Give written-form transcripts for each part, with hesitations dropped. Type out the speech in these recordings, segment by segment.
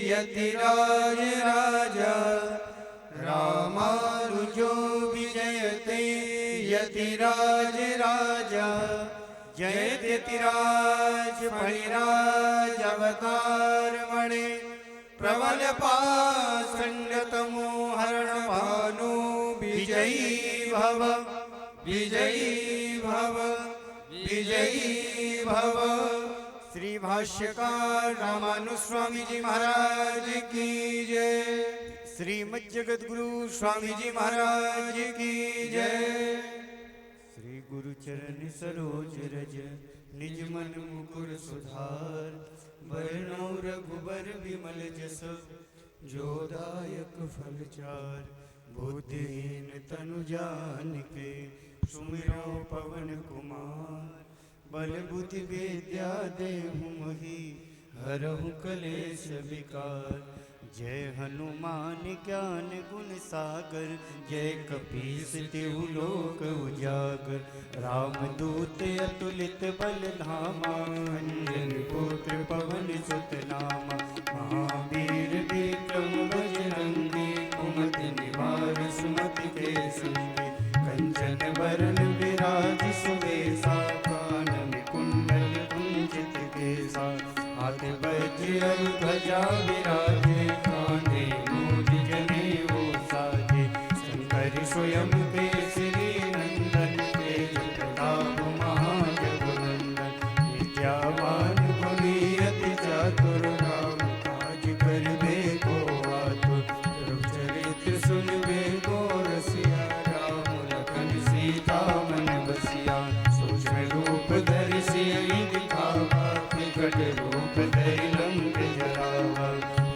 यतिराज राजा रामानुजो विजयते यतिराज राजा जयति यतिराज फणिराज अवतार मणे प्रबल पाषण्डतमो हरण भानु विजयी भव विजयी भव विजयी भव। श्री भाष्यकार रामानुज स्वामी जी महाराज की जय। श्रीमद् जगत गुरु स्वामी जी महाराज की जय। श्री गुरु चरण सरोज रज निज मन मुकुर सुधार बरनौ रघुबर विमल जस जो दायक फल चार। बुद्धिहीन तनु जानिके सुमिरौ पवन कुमार बल बुद्धि विद्या देहु मही हरहु कलेश विकार। जय हनुमान ज्ञान गुण सागर जय कपीस तिहु लोक उजागर। रामदूत अतुलित बल धामा अंजनी पुत्र पवन सुत नामा। महावीर विक्रम बजरंगी कुमति निवार सुमति के संगी। कंचन वरण विराज सुवेशा कानन कुंडल कुंचित केसा। हाथ वज्र ध्वजा विराजे कांधे मूज जनेऊ साजे। शंकर स्वयं केसरी नंदन तेज प्रताप महाजगवंदन। विद्यावान गुणी अति चातुर राम काज करबे को आतुर। चरित्र सुनबे को रसिया राम लखन सीता मन बसिया। सूक्ष्म रूप धरि सियहि दिखावा विकट रूप धरि लंक जरावा।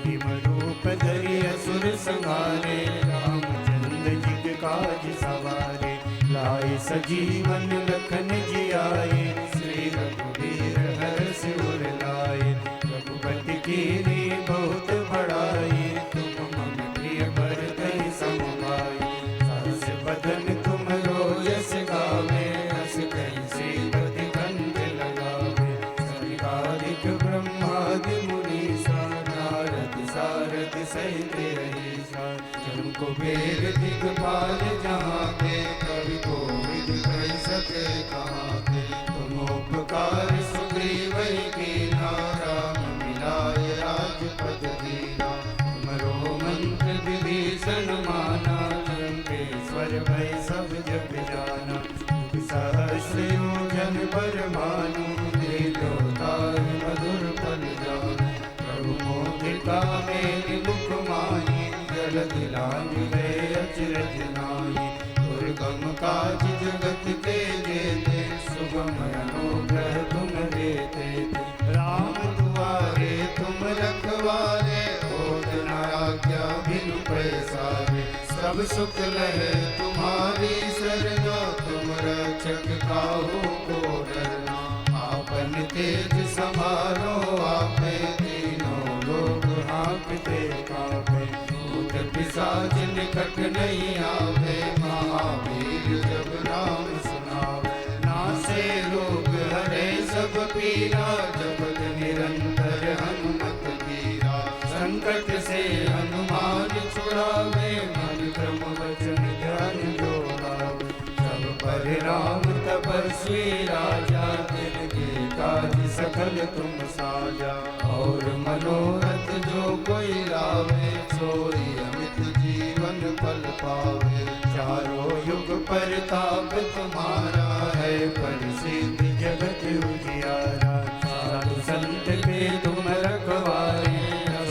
भीम रूप धरि असुर संहारे रामचंद्र जी के काज सवारे। लाए सजीवन लखन जियाए श्री रघुवीर हर्ष उर लाए। रघुपति कीन्ही बहुत बड़ाई तुम मम प्रिय भरतहि सम भाई। सहस बदन तुमरो यश गावे हस कहि श्रीपति कंठ लगावे। सनकादिक ब्रह्मादि मुनीसा नारद सारद सहित अहीसा। जम कुबेर दिगपाल जहाँ पे कवि कोविद कहि सके कहाँ पे। तुम उपकार सुग्रीवहि कीन्हा राम मिलाय राजपद दीना। तुमरो मंत्र विभीषण माना लंकेश्वर भय सब जग जाना। सहस्र योजन पर भानु लील्योताहि मधुर फल जानु। प्रभु मोदिका मेलि मुख माहि जलधि लांघि गए अचरज नाहि। दुर्गम काज जगत के जेते सुगम अनुग्रह तुम देते। राम दुआरे तुम रखवारे होत न आज्ञा बिनु पैसारे। सब सुख लहे तुम्हारी सरना तुम रक्षक काहू को डरना। आपन तेज समारो आपे तीनों लोग हाँकते कांपे। भूत पिशाच निकट नहीं आवे महावीर जब नाम सुनावे। नासे रोग हरे सब पीरा जपत निरंतर हनुमत वीरा। संकट से हनुमान छुड़ावे मन क्रम वचन ध्यान जो लावे। सब पर राम तपस्वी राजा तिनके काज सकल तुम साजा। और मनोरथ जो कोई लावे सोई अमित जीवन फल पावे। चारों युग परताप तुम्हारा है प्रसिद्ध जगत उजियारा। साधु संत पे तुम रखवारे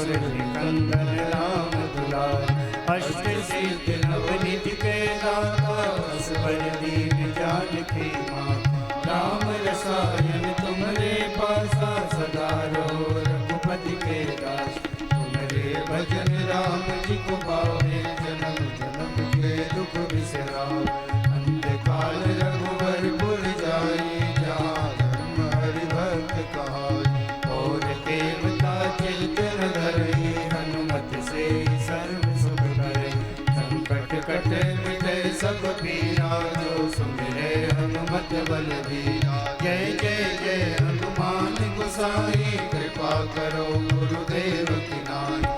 कंदन राम दुलारे। अष्ट सिद्धि नवनिधि के दाता असबर दीन जानकी माता। राम रसायन तुमरे पासा सदा रहो रघुपति के दास। तुमरे भजन राम जी को पावे जन्म जन्म के दुख बिसरावे। अंधकाल रघुवर पुर जाई जहाँ धर्म हरि भक्त कहाई। और देवता चिंतन धरई हनुमत से सर्व सुख करे। संकट कटे मिटे सब पीरा जो सुमिरे हनुमत बलबीरा। जय जय जय हनुमान गोसाई कृपा करो गुरुदेव की नाई।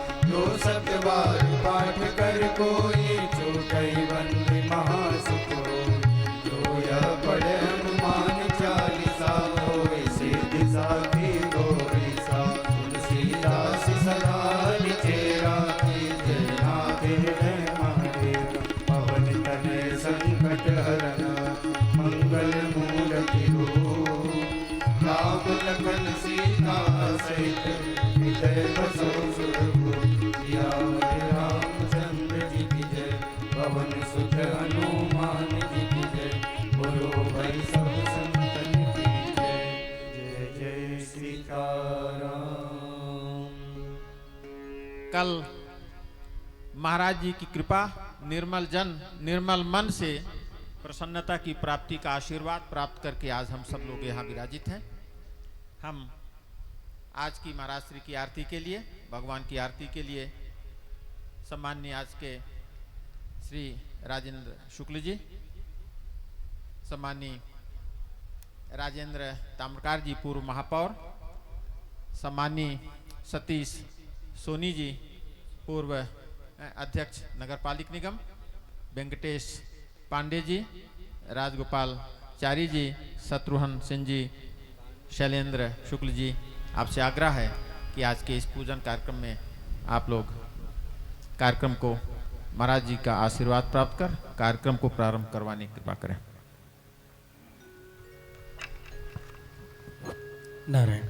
बसो सुरभु सियावर रामचंद्र जी की जय। पवन सुत हनुमान जी की जय। बोलो भाई सब संतन की जय। जय जय सीताराम। कल महाराज जी की कृपा, निर्मल जन निर्मल मन से प्रसन्नता की प्राप्ति का आशीर्वाद प्राप्त करके आज हम सब लोग यहाँ विराजित हैं। हम आज की महाराज श्री की आरती के लिए, भगवान की आरती के लिए सम्माननीय आज के श्री राजेंद्र शुक्ल जी, सम्माननीय राजेंद्र ताम्रकार जी पूर्व महापौर, सम्माननीय सतीश सोनी जी पूर्व अध्यक्ष नगरपालिक निगम, वेंकटेश पांडे जी, राजगोपाल चारी जी, शत्रुघ्न सिंह जी, शैलेंद्र शुक्ल जी, आपसे आग्रह है कि आज के इस पूजन कार्यक्रम में आप लोग कार्यक्रम को महाराज जी का आशीर्वाद प्राप्त कर कार्यक्रम को प्रारंभ करवाने की कृपा करें। नारायण।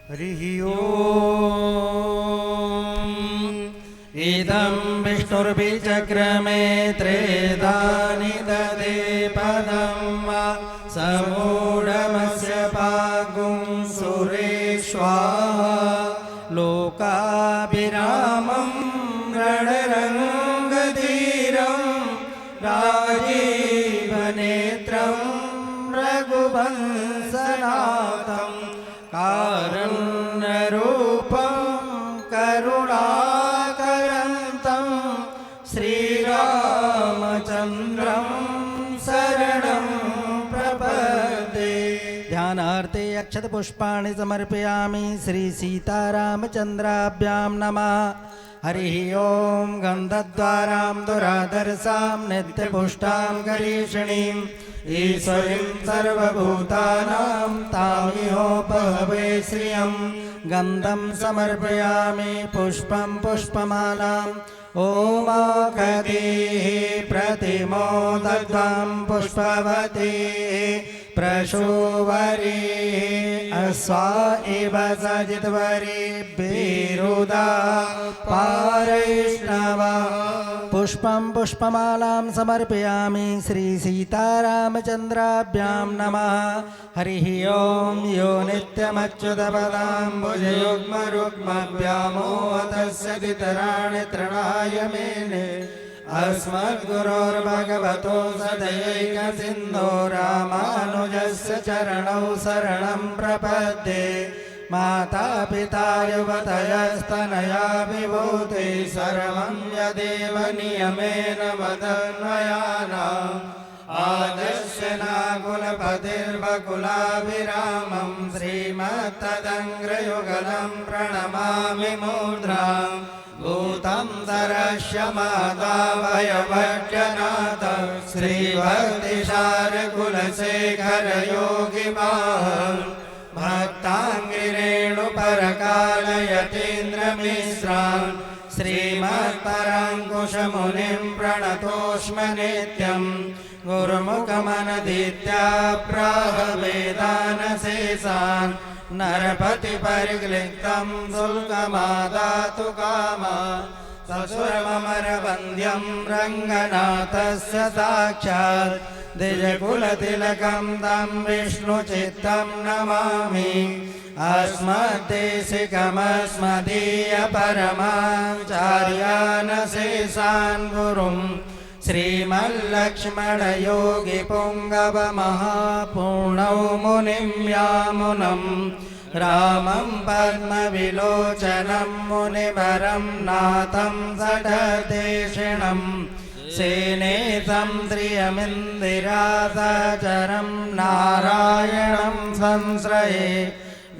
हरिः ओम्। इदं विष्णुर्विचक्रमे त्रेधानि ददे पदं वा समूढमस्य पागुं सुरेश्वा लोकाभिरामं रणरङ्गधीरं राजीवनेत्रं रघुवंशनाथं कारुण्यरूपं करुणाकरन्तं श्रीरामचन्द्रं शरणं प्रपद्ये। ध्यानार्थे अक्षत पुष्पाणि समर्पयामि श्री सीतारामचन्द्राभ्यां नमः। हरिः ओं। गन्धद्वारां दुराधर्षां नित्यपुष्टां करीषिणीं ईश्वरीं सर्वभूतानां तामिहोपहवे श्रियं। गन्धं समर्पयामि पुष्पं पुष्पमालां ओमाकदेः प्रतिमोदध्वं पुष्पवती प्रशोवरी अश्वा इव सजितवरी बिरुदा पारैष्णवा। पुष्पं पुष्पमालां समर्पयामि श्री सीतारामचन्द्राभ्यां नमः। हरिः ओं। यो नित्यमच्युतपदाम्बुजयुग्मरुग्मव्यामोहतस्य दितराणि तृणाय मेने अस्मद्गुरोर्भगवतो सदयैकसिन्धो रामानुजस्य चरणौ शरणं प्रपद्ये। माता पिता युवतयस्तनया विभूति सर्वं यदेव नियमेन मदन्वयानाम् आदर्श नाकुलपतिर्वकुलाभिरामं श्रीमत्तदङ्घ्रयुगलं प्रणमामि मूर्ध्नाम्। भूतं सरस्य मातावयवज्जनाथ श्रीभक्तिसारकुलशेखर योगिवान् भक्ताङ्गिरेणुपरकालयतीन्द्रमिश्रान् श्रीमत्पराङ्कुशमुनिं प्रणतोऽस्मि नित्यं। गुरुमुखमनदीत्या प्राह वेदानशेषान् नरपतिपरिक्लिप्तं शुल्कमादातु कामा। ससुरमरवन्द्यं रङ्गनाथस्य साक्षात् द्विजकुलतिलकं तं विष्णुचित्तं नमामि। अस्मद्देशिकमस्मदीयपरमाचार्यानशेषान् गुरुं श्रीमल्लक्ष्मणयोगिपुङ्गवमहापूर्णौ मुनिं यामुनं रामं पद्मविलोचनं मुनिवरं नाथं षडदेशिणं सेनेतं श्रियमिन्दिरासचरं नारायणं संश्रये।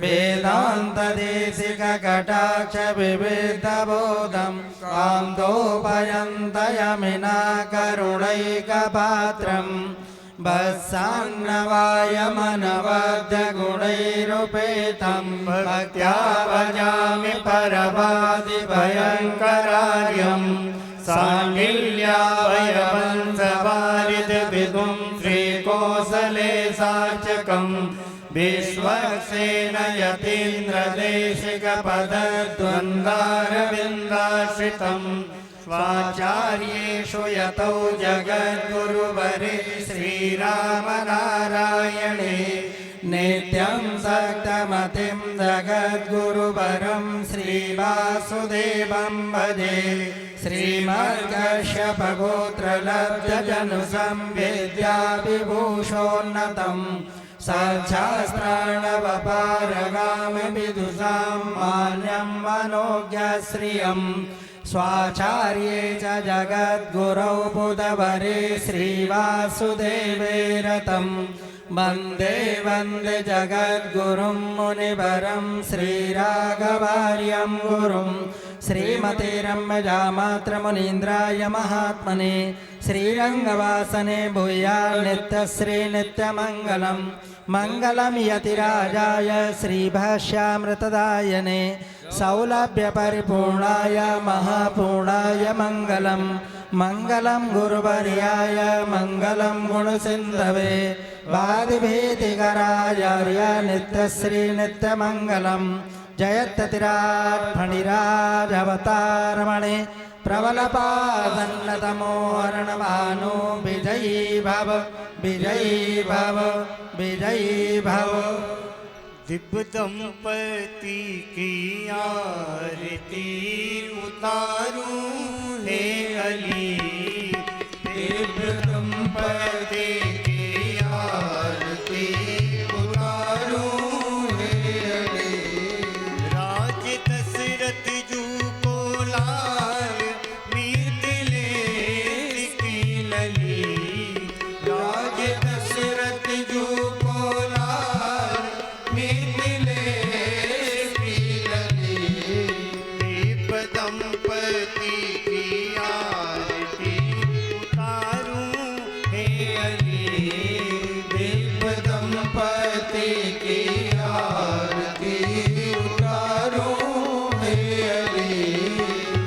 वेदान्तदेशिककटाक्षविविधबोधं कान्तोपयन्तयमिना करुणैकपात्रं वत्सान्नवायमनवद्यगुणैरुपेतं भक्त्या भजामि परवादिभयङ्करार्यं। साङ्गिल्याभयवंशवारिधिविदुं श्रीकोसले साचकं विश्वक्सेन यतीन्द्रदेशिकपदद्वन्द्वारविन्दाश्रितम् स्वाचार्येषु यतौ जगद्गुरुवरे श्रीरामनारायणे नित्यं सक्तमतिं जगद्गुरुवरं श्रीवासुदेवं भजे श्रीमर्कश्यपगोत्रलब्धजनुसंविद्याविभूषोन्नतं सच्छास्त्राणवपारगामिविदुषां मान्यं मनोज्ञश्रियम् स्वाचार्ये च जगद्गुरौ बुधवरे श्रीवासुदेवे रतं वन्दे वन्दे जगद्गुरुं मुनिवरं श्रीराघवार्यं गुरुं श्रीमतिरम्यजामात्रमुनीन्द्राय महात्मने श्रीरङ्गवासने भूयान्नित्यश्रीनित्यमङ्गलं मङ्गलं यतिराजाय श्रीभाष्यामृतदायने सौलभ्यपरिपूर्णाय महापूर्णाय मङ्गलं मङ्गलं गुरुवर्याय मङ्गलं गुणसिन्धवे वादिभीतिकराचार्य नित्यश्रीनित्यमङ्गलं जयत्यतिराट् फणिराजवतारमणे प्रबलपादन्नतमो अर्णवानो विजयी भव विजयी भव विजयी भव। दिव्य दंपति की आरती उतारूं हे अली। दिव्य दंपति की आरती उतारूं हे अली। राज दशरथ जू को लाल मिथिले की लली। राज दशरथ जू को लाल मिथिले की लली। दिव्य दंपति की आरती उतारूं हे अली। दिव्य दंपति की आरती उतारूं हे अली।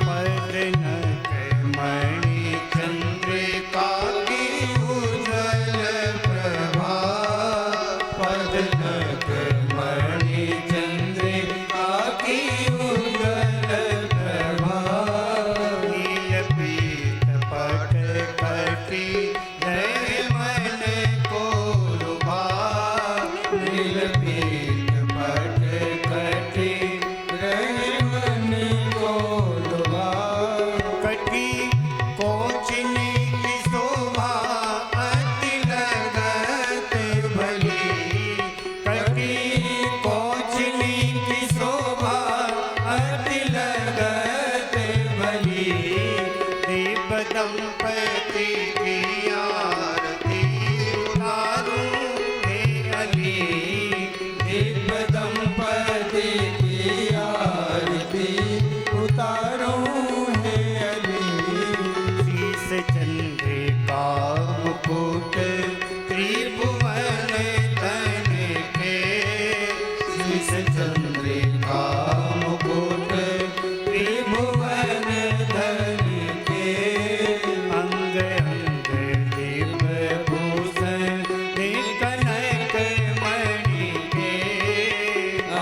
पदनक मणि चंद्रिका की उज्ज्वल प्रभा। पदनक मणि चंद्रिका की उज्ज्वल प्रभा। नील पीत पट कटी नए मन को लुभा। नीलपीत पट कटी रहे मन को लुभा। कटी कोचनी की शोभा अति लगत भली। कटी कोचनी की शोभा अति लगत भली। दिव्य दंपति की आरती उतारूं हे अली। दिव्य दंपति की आरती उतारूं हे अली। शीश चंद्रिका मुकुट त्रिभुवन तन के। शीश चंद्रिका मुकुट त्रिभुवन धन के। अंग अंग दिव्य भूषण कनक मणि के।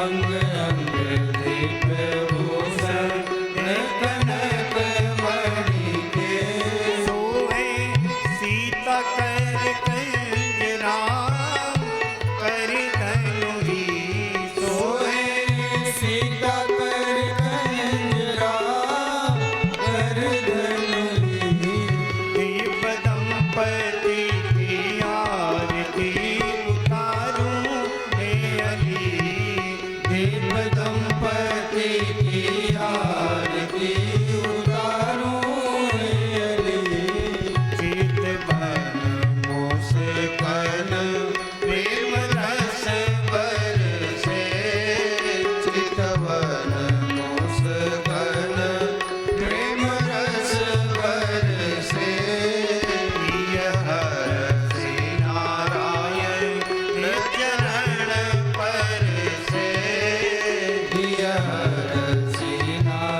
अंग अंग दिव्य भूषण कनक मणि के। सोहे सीता कर कंजरा कर धनुही। सोए सीता कर कंजरा कर धनुही। दिव्य दंपति की आरती उतारूं हे अली। दिव्य दंपति की आरती उतारूं हे अली। चितवन मुस्कान प्रेम रस बरसे। चितवन मुस्कान प्रेम रस बरसे। प्रिय हरषि नारायण चरण पर से। प्रिय हरषि नारायण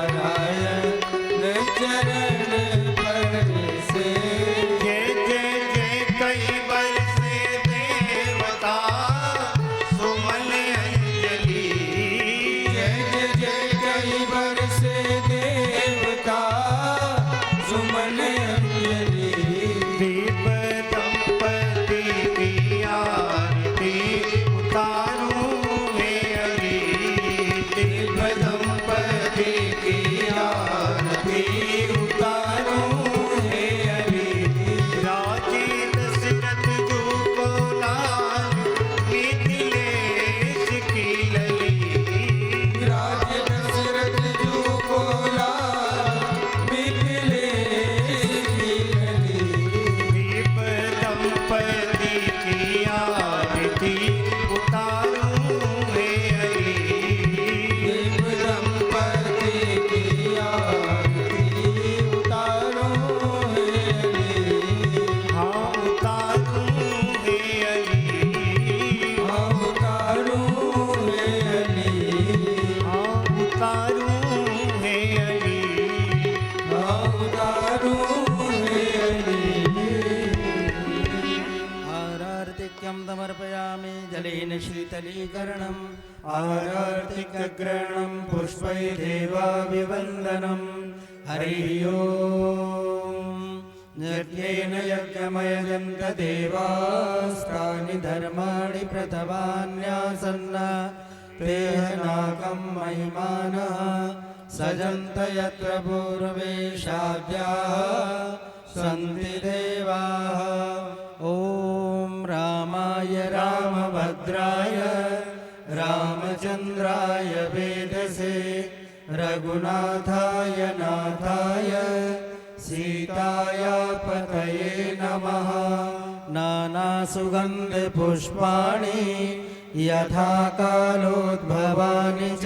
जलेन शीतलीकरणम् आरतिग्रहणं पुष्पैर्देवाभिवन्दनम् हरिः ओम् यज्ञेन यज्ञमयजन्त देवास्तानि धर्माणि प्रथमान्यासन्न तेहनाकं महिमानः सजन्त यत्र पूर्वेशाद्याः सन्ति देवाः ॐ रामाय रामभद्राय रामचन्द्राय वेदसे रघुनाथाय नाथाय सीताया पतये नमः नानासुगन्धपुष्पाणि यथा कालोद्भवानि च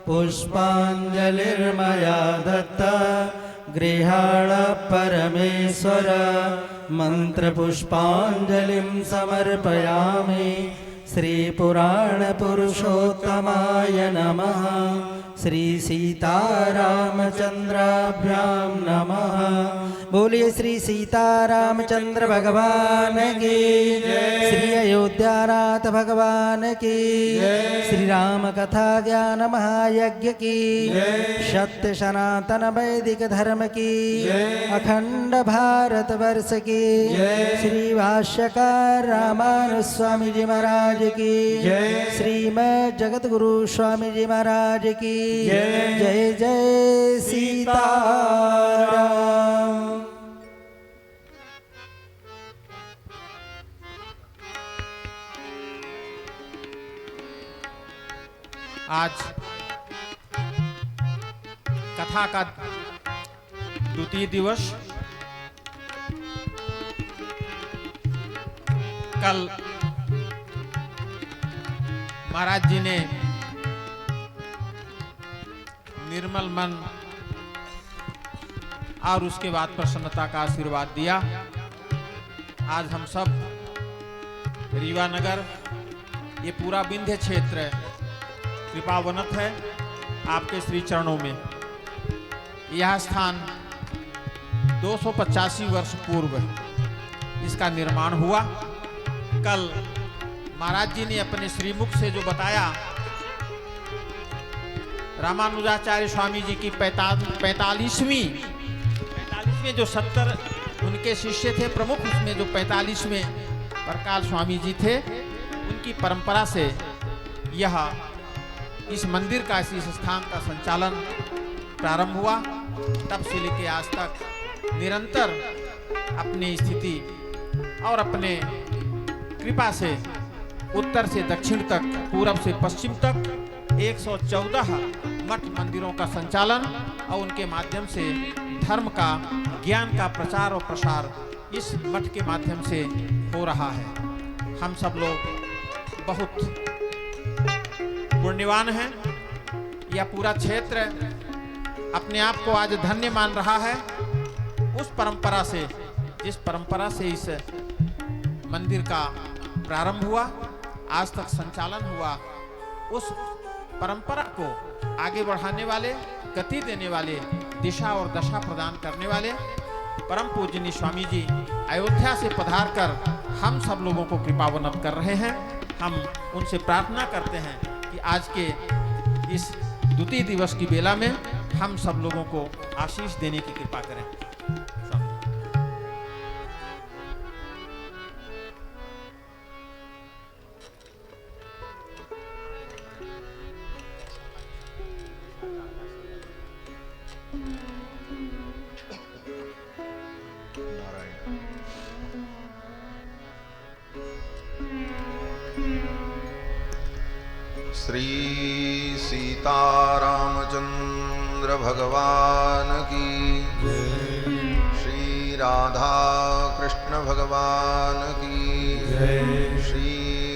पुष्पाञ्जलिर्मया दत्ता गृहाण परमेश्वर मन्त्रपुष्पाञ्जलिं समर्पयामि श्रीपुराणपुरुषोत्तमाय नमः श्री सीतारामचन्द्राभ्यां नमः। बोलिए श्री सीतारामचंद्र भगवान की जय। श्री अयोध्यानाथ भगवान की जय। श्री राम कथा ज्ञान महायज्ञ की जय। सत्य सनातन वैदिक धर्म की जय। अखंड भारत वर्ष की जय। श्री भाष्यकार रामानुज स्वामी जी महाराज की जय। श्रीमद् जगत गुरु स्वामी जी महाराज की जय। जय जय सीताराम। आज कथा का द्वितीय दिवस। कल महाराज जी ने निर्मल मन और उसके बाद प्रसन्नता का आशीर्वाद दिया। आज हम सब रीवा नगर, ये पूरा विंध्य क्षेत्र कृपावनत है आपके श्री चरणों में। यह स्थान 285 वर्ष पूर्व इसका निर्माण हुआ। कल महाराज जी ने अपने श्रीमुख से जो बताया, रामानुजाचार्य स्वामी जी की 45वीं जो 70 उनके शिष्य थे प्रमुख, उसमें जो 45वें परकाल स्वामी जी थे, उनकी परंपरा से यह इस मंदिर का, इस स्थान का संचालन प्रारंभ हुआ। तब से लेकर आज तक निरंतर अपनी स्थिति और अपने कृपा से उत्तर से दक्षिण तक, पूरब से पश्चिम तक 114 मठ मंदिरों का संचालन और उनके माध्यम से धर्म का, ज्ञान का प्रचार और प्रसार इस मठ के माध्यम से हो रहा है। हम सब लोग बहुत पुण्यवान हैं। यह पूरा क्षेत्र अपने आप को आज धन्य मान रहा है उस परंपरा से, जिस परंपरा से इस मंदिर का प्रारंभ हुआ, आज तक संचालन हुआ। उस परंपरा को आगे बढ़ाने वाले, गति देने वाले, दिशा और दशा प्रदान करने वाले परम पूजनीय स्वामी जी अयोध्या से पधार कर हम सब लोगों को कृपावनत कर रहे हैं। हम उनसे प्रार्थना करते हैं कि आज के इस द्वितीय दिवस की बेला में हम सब लोगों को आशीष देने की कृपा करें। श्री सीतारामचंद्र भगवान की जय। श्री राधा कृष्ण भगवान की जय। श्री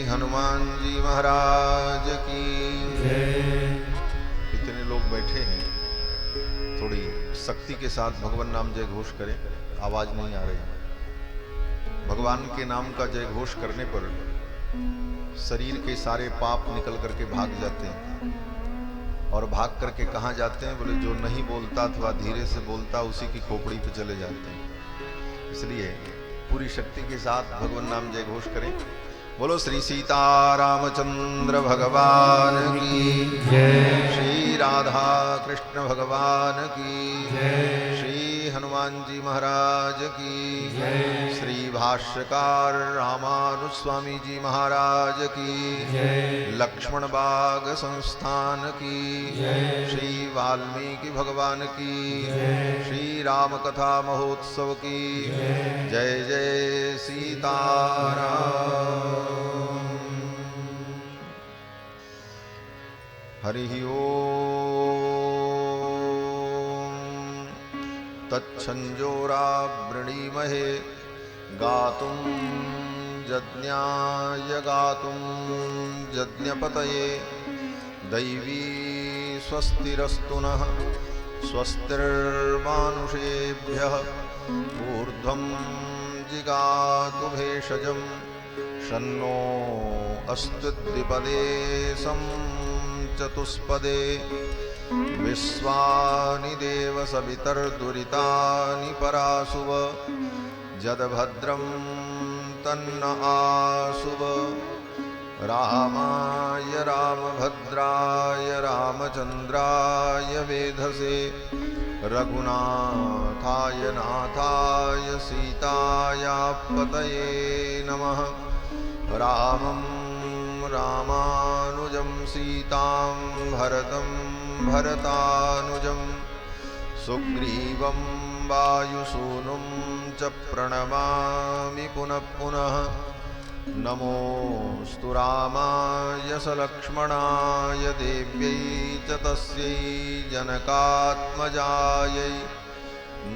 हनुमान जी महाराज की जय। इतने लोग बैठे हैं, थोड़ी शक्ति के साथ भगवान नाम जय घोष करें। आवाज नहीं आ रही। भगवान के नाम का जय घोष करने पर शरीर के सारे पाप निकल करके भाग जाते हैं। और भाग करके कहाँ जाते हैं? बोले जो नहीं बोलता अथवा धीरे से बोलता उसी की खोपड़ी पे चले जाते हैं। इसलिए पूरी शक्ति के साथ भगवान नाम जय घोष करें। बोलो श्री सीतारामचंद्र भगवान की जय। श्री राधा कृष्ण भगवान की जय। श्री हनुमान जी महाराज की जय। श्री भाष्यकार रामानुज स्वामी जी महाराज की जय। लक्ष्मण बाग संस्थान की जय। श्री वाल्मीकि भगवान की जय। श्री राम कथा महोत्सव की जय। जय जय सीताराम। हरि ओम तच्छंजोरावृणीमहे गातुं यज्ञाय गातुं यज्ञपतये दैवी स्वस्तिरस्तु नः स्वस्तिर्मानुषेभ्यः ऊर्ध्वं जिगातु भेषजं शन्नो अस्तु द्विपदे चतुष्पदे विश्वानि देव सवितर्दुरितानि परासुव जदभद्रं तन्न आसुव रामाय रामभद्राय रामचन्द्राय वेधसे रघुनाथाय नाथाय सीतायापतये नमः। रामं रामानुजं सीतां भरतं भरतानुजं सुग्रीवं वायुसूनुं च प्रणमामि पुनः पुनः। नमोऽस्तु रामाय सलक्ष्मणाय देव्यै च तस्यै जनकात्मजायै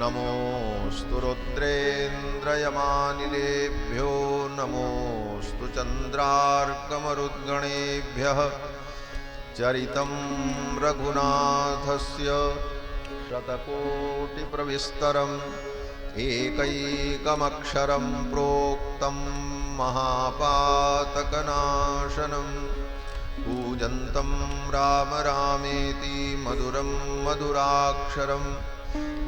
नमोऽस्तु रुद्रेन्द्रयमानिलेभ्यो नमोऽस्तु चन्द्रार्कमरुद्गणेभ्यः। चरितं रघुनाथस्य शतकोटिप्रविस्तरम् एकैकमक्षरं प्रोक्तं महापातकनाशनं कूजन्तं राम रामेति मधुरं मधुराक्षरम्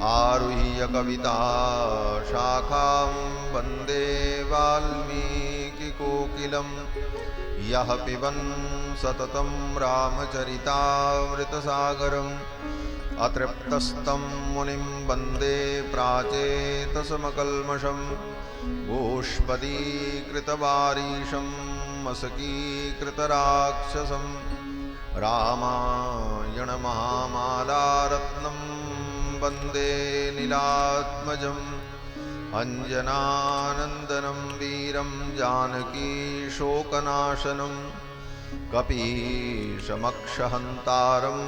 आरुह्य कविता शाखां वन्दे वाल्मीकिकोकिलं यः पिबन् सततं रामचरितामृतसागरम् अतृप्तस्तं मुनिं वन्दे प्राचेतसमकल्मषं गोष्पदीकृतवारीशं मसकीकृतराक्षसं रामायणमहामालारत्नं वन्दे नीलात्मजम् अञ्जनानन्दनं वीरं जानकीशोकनाशनं कपीशमक्षहन्तारं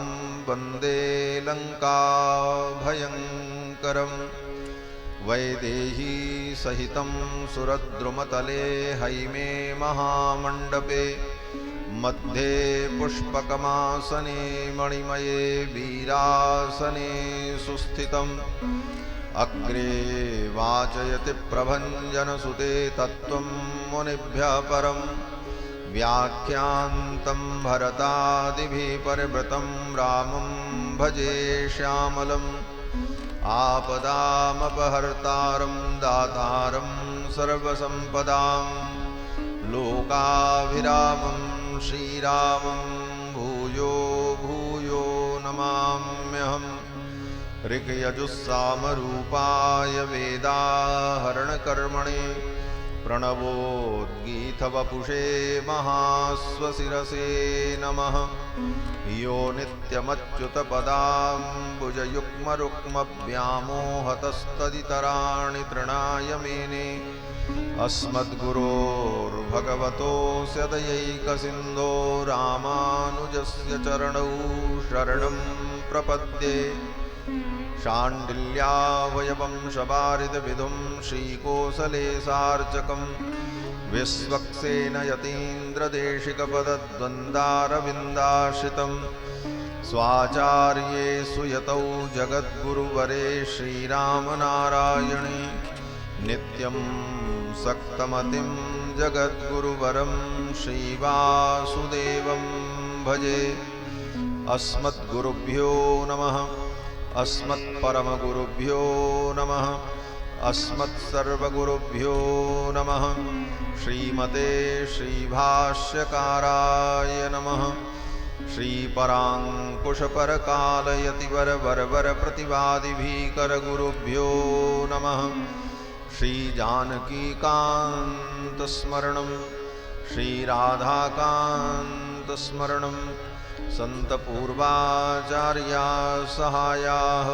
वन्दे लङ्काभयङ्करं वैदेही सहितं सुरद्रुमतले हैमे महामण्डपे मध्ये पुष्पकमासने मणिमये वीरासने सुस्थितम् अग्रे वाचयति प्रभञ्जनसुते तत्त्वं मुनिभ्यः परं व्याख्यान्तं भरतादिभिः परिवृतं रामं भजे श्यामलम् आपदामपहर्तारं दातारं सर्वसम्पदां लोकाभिरामं श्रीरामं भूयो भूयो नमाम्यहम्। ऋक्यजुस्सामरूपाय वेदाहरणकर्मणे प्रणवोद्गीतवपुषे महास्वशिरसे नमः। यो नित्यमच्युतपदाम्बुजयुग्मरुक्मव्यामोहतस्तदितराणि तृणाय मेने अस्मद्गुरोर्भगवतोऽस्य दयैकसिन्धो रामानुजस्य चरणौ शरणं प्रपद्ये। शाण्डिल्यावयवंशवारिदविधुं श्रीकोसलेशार्चकं विश्वक्सेनयतीन्द्रदेशिकपदद्वन्द्वारविन्दाश्रितं स्वाचार्ये सुयतौ जगद्गुरुवरे श्रीरामनारायणे नित्यं सक्तमतिं जगद्गुरुवरं श्रीवासुदेवं भजे। अस्मद्गुरुभ्यो नमः। अस्मत्परमगुरुभ्यो नमः। अस्मत्सर्वगुरुभ्यो नमः। श्रीमते श्रीभाष्यकाराय नमः। श्रीपराङ्कुशपरकालयतिवरवरवर प्रतिवादिभीकरगुरुभ्यो नमः। श्रीजानकीकान्तस्मरणं श्रीराधाकान्तस्मरणं सन्तपूर्वाचार्याः सहायाः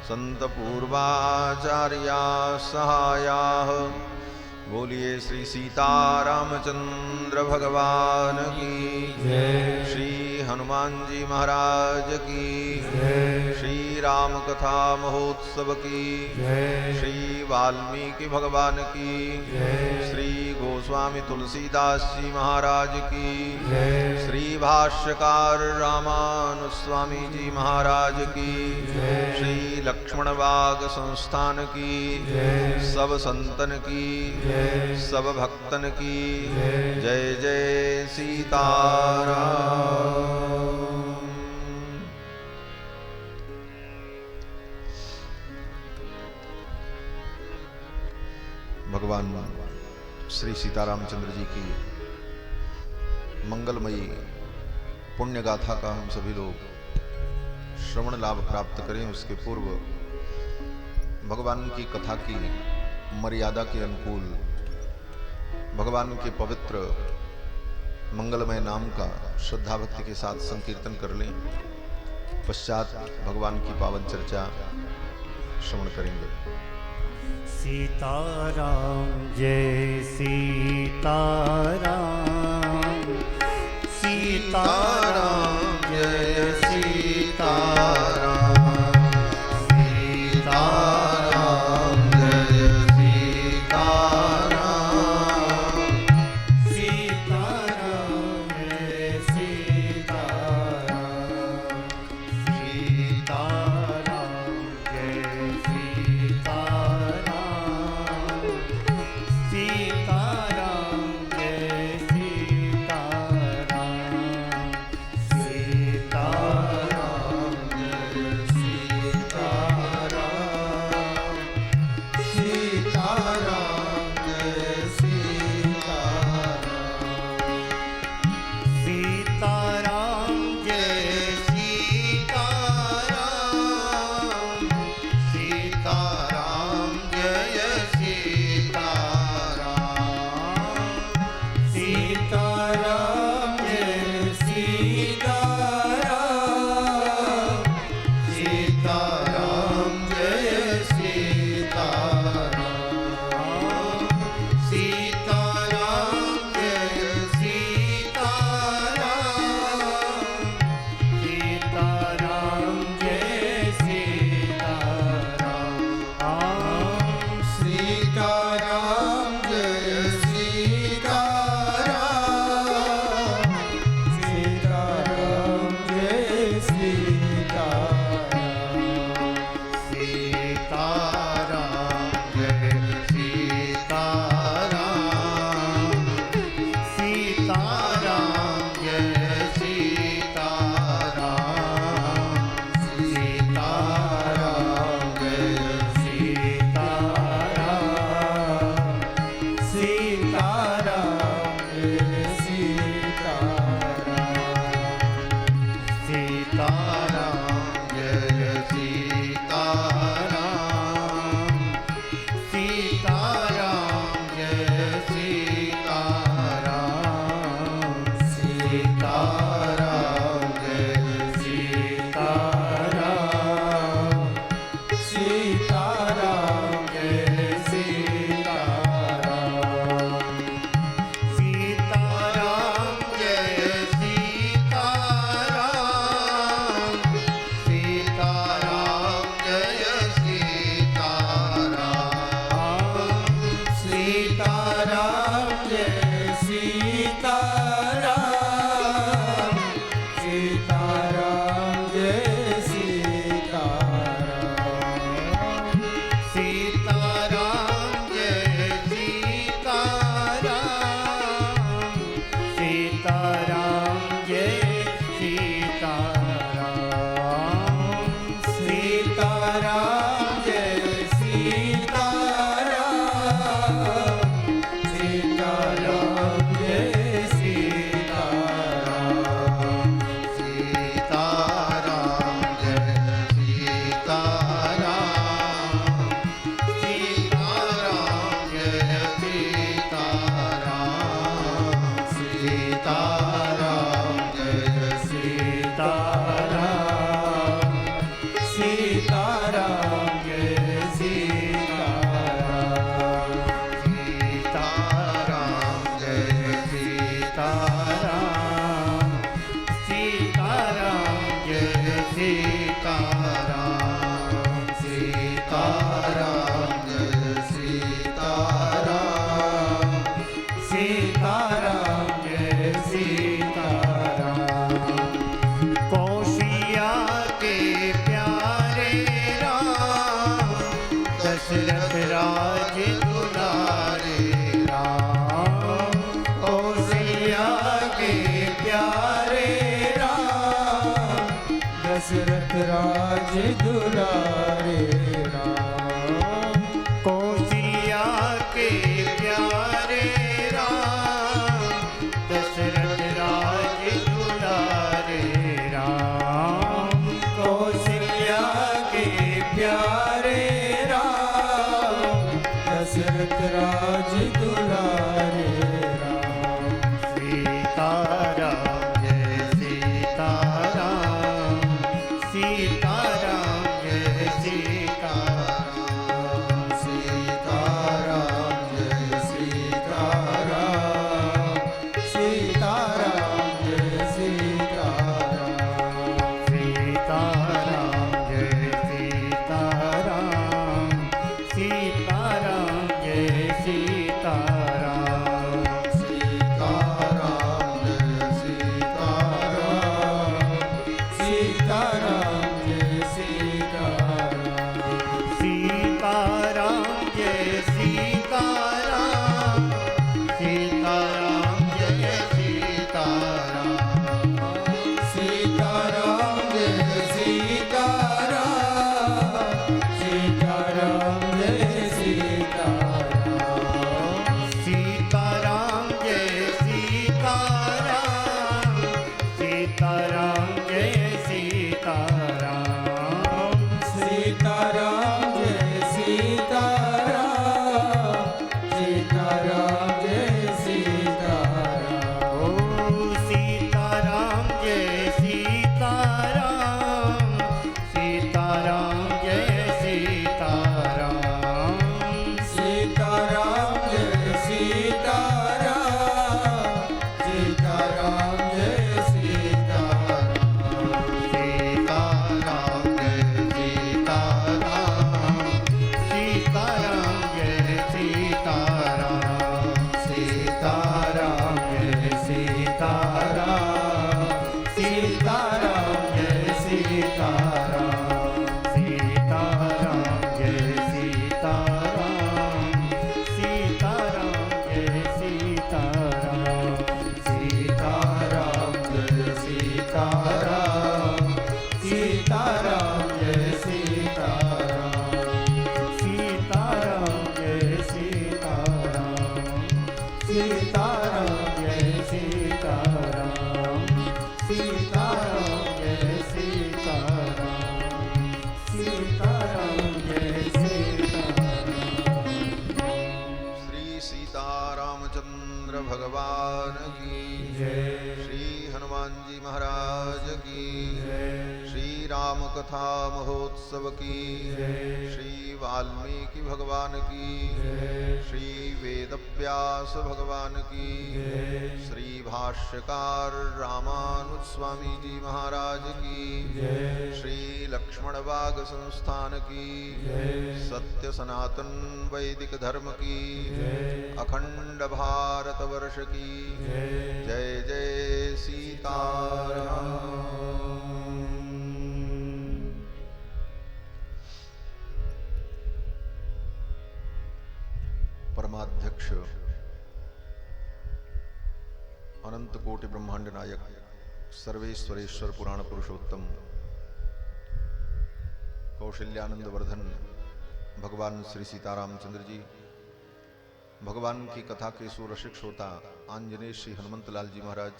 सन्तपूर्वाचार्याः सहायाः। बोलिए श्री सीतारामचंद्र भगवान की जय। श्री हनुमान जी महाराज की जय। श्री राम कथा महोत्सव की जय। श्री वाल्मीकि भगवान की जय। श्री गोस्वामी तुलसीदास जी महाराज की जय। श्री भाष्यकार रामानुस्वामी जी महाराज की जय। श्री लक्ष्मण बाग संस्थान की जय। सब संतन की जय। सब भक्तन की जय। जय सीताराम। भगवान श्री सीतारामचंद्र जी की मंगलमयी पुण्य गाथा का हम सभी लोग श्रवण लाभ प्राप्त करें। उसके पूर्व भगवान की कथा की मर्यादा के अनुकूल भगवान के पवित्र मंगलमय नाम का श्रद्धा भक्ति के साथ संकीर्तन कर लें। पश्चात भगवान की पावन चर्चा श्रवण करेंगे। सीताराम जय सीताराम, सीताराम जय सीताराम, सीताराम जय सीताराम, सीताराम जय सीताराम, सीताराम जय सीताराम, सीताराम जय सीताराम, सीताराम जय सीताराम, सीताराम जय सीताराम, सीताराम जय सीताराम, सीताराम जय सीताराम, सीताराम जय सीताराम, सीताराम जय सीताराम, सीताराम जय सीताराम, सीताराम जय सीताराम जय सीताराम। दशरथ राज दुलारे राम। कौशल्या के प्यारे राम, दशरथ राज दुलारे राम। कौशल्या के प्यारे राम, दशरथ राज दुलारे राम। सीताराम जय सीताराम, सीताराम जय सीताराम। सीताराम जय सीताराम, सीताराम जय सीताराम। सीताराम जय सीताराम, सीताराम जय सीताराम। सीताराम जय सीताराम, सीताराम जय सीताराम। सीताराम जय सीताराम, सीताराम जय सीताराम। सीताराम जय सीताराम, सीताराम जय सीताराम। सीताराम जय सीताराम, सीताराम जय सीताराम। सीताराम जय सीताराम, सीताराम जय सीताराम। ओ सीताराम जय सीताराम, सीताराम जय सीताराम। सीताराम जय सीताराम, सीताराम जय सीताराम। सीताराम जय सीताराम, सीताराम जय सीताराम। सीताराम जय सीताराम, सीताराम जय सीताराम। सीताराम जय सीताराम, सीताराम जय सीताराम। सीताराम जय सीताराम, सीताराम जय सीताराम। सीताराम जय सीताराम, सीताराम जय सीताराम। सीताराम जय सीताराम, सीताराम जय सीताराम। श्री सीतारामचंद्र भगवान की जय। श्री हनुमान जी महाराज की जय। श्री राम कथा महोत्सव की जय। श्री वाल्मीकि भगवान की जय। श्री वेदव्यास भगवान की जय। श्री भाष्यकार रामानुज स्वामी जी महाराज की जय। श्री लक्ष्मण बाग संस्थान की जय। सत्य सनातन वैदिक धर्म की जय। अखंड भारत वर्ष की जय। जय जय सीताराम। परमाध्यक्ष अनंत कोटि ब्रह्मांड नायक सर्वेश्वरेश्वर पुराण पुरुषोत्तम कौशल्यानंद वर्धन भगवान श्री सीतारामचंद्र जी, भगवान की कथा के सुरसिक श्रोता आंजनेय श्री हनुमंत लाल जी महाराज,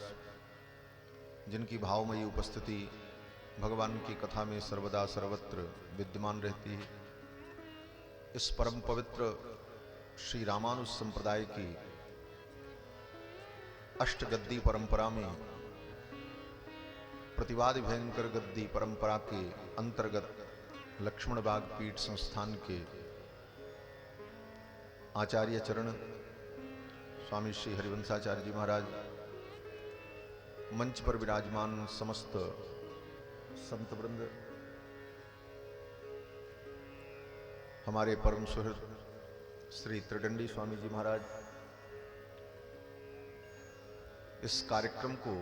जिनकी भावमयी उपस्थिति भगवान की कथा में सर्वदा सर्वत्र विद्यमान रहती है। इस परम पवित्र श्री रामानुज संप्रदाय की अष्टगद्दी परंपरा में प्रतिवादी भयंकर गद्दी परंपरा के अंतर्गत लक्ष्मण बाग पीठ संस्थान के आचार्य चरण स्वामी श्री हरिवंशाचार्य जी महाराज, मंच पर विराजमान समस्त संत वृंद, हमारे परम सुहृद श्री त्रिदंडी स्वामी जी महाराज, इस कार्यक्रम को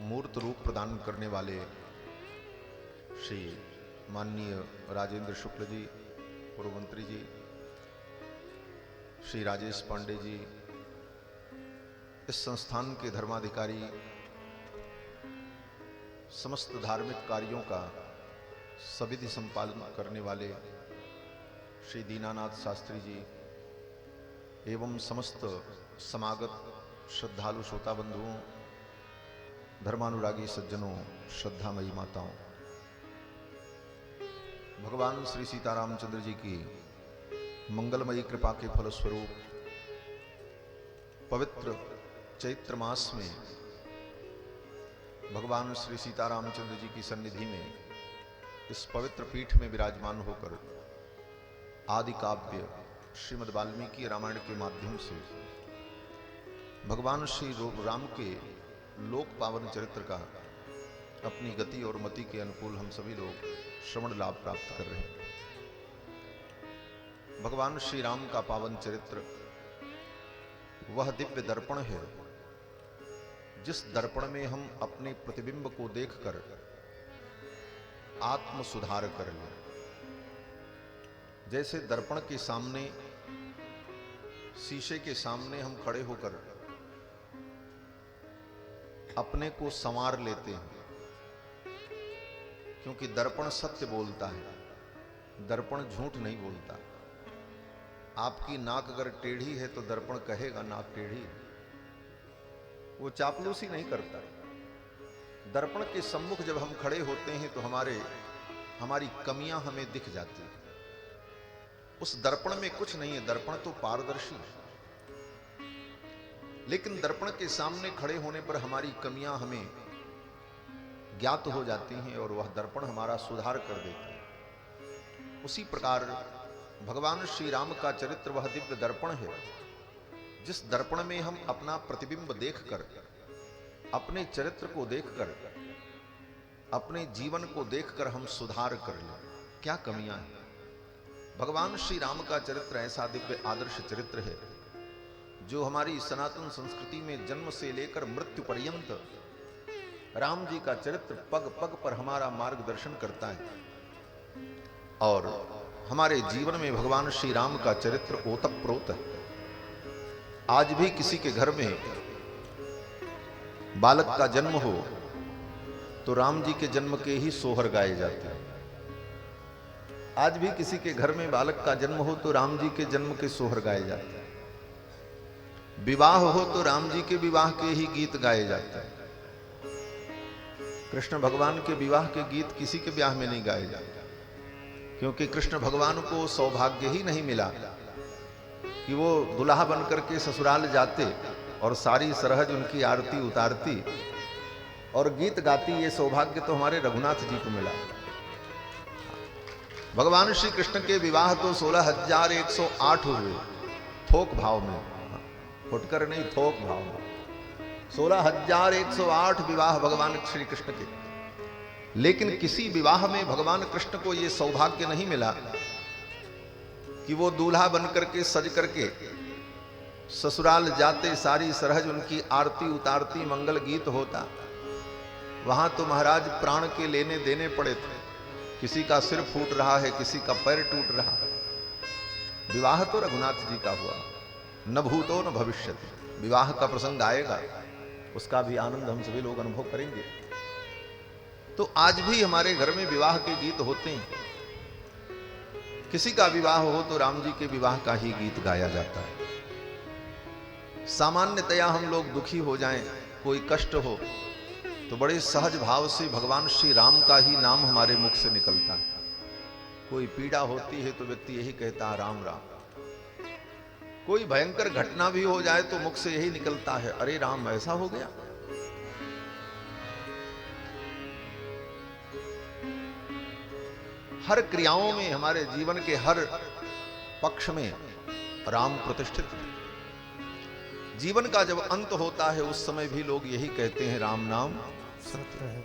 मूर्त रूप प्रदान करने वाले श्री माननीय राजेंद्र शुक्ल जी पूर्व मंत्री जी, श्री राजेश पांडे जी, इस संस्थान के धर्माधिकारी समस्त धार्मिक कार्यों का सविधि संपादन करने वाले श्री दीनानाथ शास्त्री जी एवं समस्त समागत श्रद्धालु श्रोता बंधुओं, धर्मानुरागी सज्जनों, श्रद्धामयी माताओं, भगवान श्री सीतारामचंद्र जी की मंगलमयी कृपा के फलस्वरूप पवित्र चैत्र मास में भगवान श्री सीतारामचंद्र जी की सन्निधि में इस पवित्र पीठ में विराजमान होकर आदि काव्य श्रीमद् वाल्मीकि रामायण के माध्यम से भगवान श्री राम के लोक पावन चरित्र का अपनी गति और मति के अनुकूल हम सभी लोग श्रवण लाभ प्राप्त कर रहे हैं। भगवान श्री राम का पावन चरित्र वह दिव्य दर्पण है जिस दर्पण में हम अपने प्रतिबिंब को देखकर आत्म सुधार कर लें। जैसे दर्पण के सामने, शीशे के सामने हम खड़े होकर अपने को संवार लेते हैं, क्योंकि दर्पण सत्य बोलता है, दर्पण झूठ नहीं बोलता। आपकी नाक अगर टेढ़ी है तो दर्पण कहेगा नाक टेढ़ी है, वो चापलूसी नहीं करता। दर्पण के सम्मुख जब हम खड़े होते हैं तो हमारी कमियां हमें दिख जाती हैं। उस दर्पण में कुछ नहीं है, दर्पण तो पारदर्शी है, लेकिन दर्पण के सामने खड़े होने पर हमारी कमियां हमें ज्ञात हो जाती हैं और वह दर्पण हमारा सुधार कर देता है। उसी प्रकार भगवान श्री राम का चरित्र वह दिव्य दर्पण है जिस दर्पण में हम अपना प्रतिबिंब देखकर, अपने चरित्र को देखकर, अपने जीवन को देखकर हम सुधार कर लें। क्या कमियां हैं? भगवान श्री राम का चरित्र ऐसा दिव्य आदर्श चरित्र है जो हमारी सनातन संस्कृति में जन्म से लेकर मृत्यु पर्यंत राम जी का चरित्र पग पग पर हमारा मार्गदर्शन करता है और हमारे जीवन में भगवान श्री राम का चरित्र ओतप्रोत है। आज भी किसी के घर में बालक का जन्म हो तो राम जी के जन्म के ही सोहर गाए जाते हैं। आज भी किसी के घर में बालक का जन्म हो तो राम जी के जन्म के सोहर गाए जाते हैं। विवाह हो तो राम जी के विवाह के ही गीत गाए जाते हैं। कृष्ण भगवान के विवाह के गीत किसी के ब्याह में नहीं गाए जाते, क्योंकि कृष्ण भगवान को सौभाग्य ही नहीं मिला कि वो दुल्हा बनकर के ससुराल जाते और सारी सरहज उनकी आरती उतारती और गीत गाती। ये सौभाग्य तो हमारे रघुनाथ जी को मिला। भगवान श्री कृष्ण के विवाह तो 16,108 हुए, थोक भाव में, फुटकर नहीं, थोक भाव में 16,108 विवाह भगवान श्री कृष्ण के। लेकिन किसी विवाह में भगवान कृष्ण को यह सौभाग्य नहीं मिला कि वो दूल्हा बनकर के सज करके ससुराल जाते, सारी सरहज उनकी आरती उतारती, मंगल गीत होता। वहां तो महाराज प्राण के लेने देने पड़े थे। किसी का सिर फूट रहा है, किसी का पैर टूट रहा है। विवाह तो रघुनाथ जी का हुआ, न भूतो न भविष्यति। विवाह का प्रसंग आएगा, उसका भी आनंद हम सभी लोग अनुभव करेंगे। तो आज भी हमारे घर में विवाह के गीत होते हैं। किसी का विवाह हो तो राम जी के विवाह का ही गीत गाया जाता है। सामान्यतया हम लोग दुखी हो जाएं, कोई कष्ट हो तो बड़े सहज भाव से भगवान श्री राम का ही नाम हमारे मुख से निकलता है। कोई पीड़ा होती है तो व्यक्ति यही कहता है राम राम। कोई भयंकर घटना भी हो जाए तो मुख से यही निकलता है, अरे राम ऐसा हो गया। हर क्रियाओं में, हमारे जीवन के हर पक्ष में राम प्रतिष्ठित है। जीवन का जब अंत होता है उस समय भी लोग यही कहते हैं राम नाम सत्य है,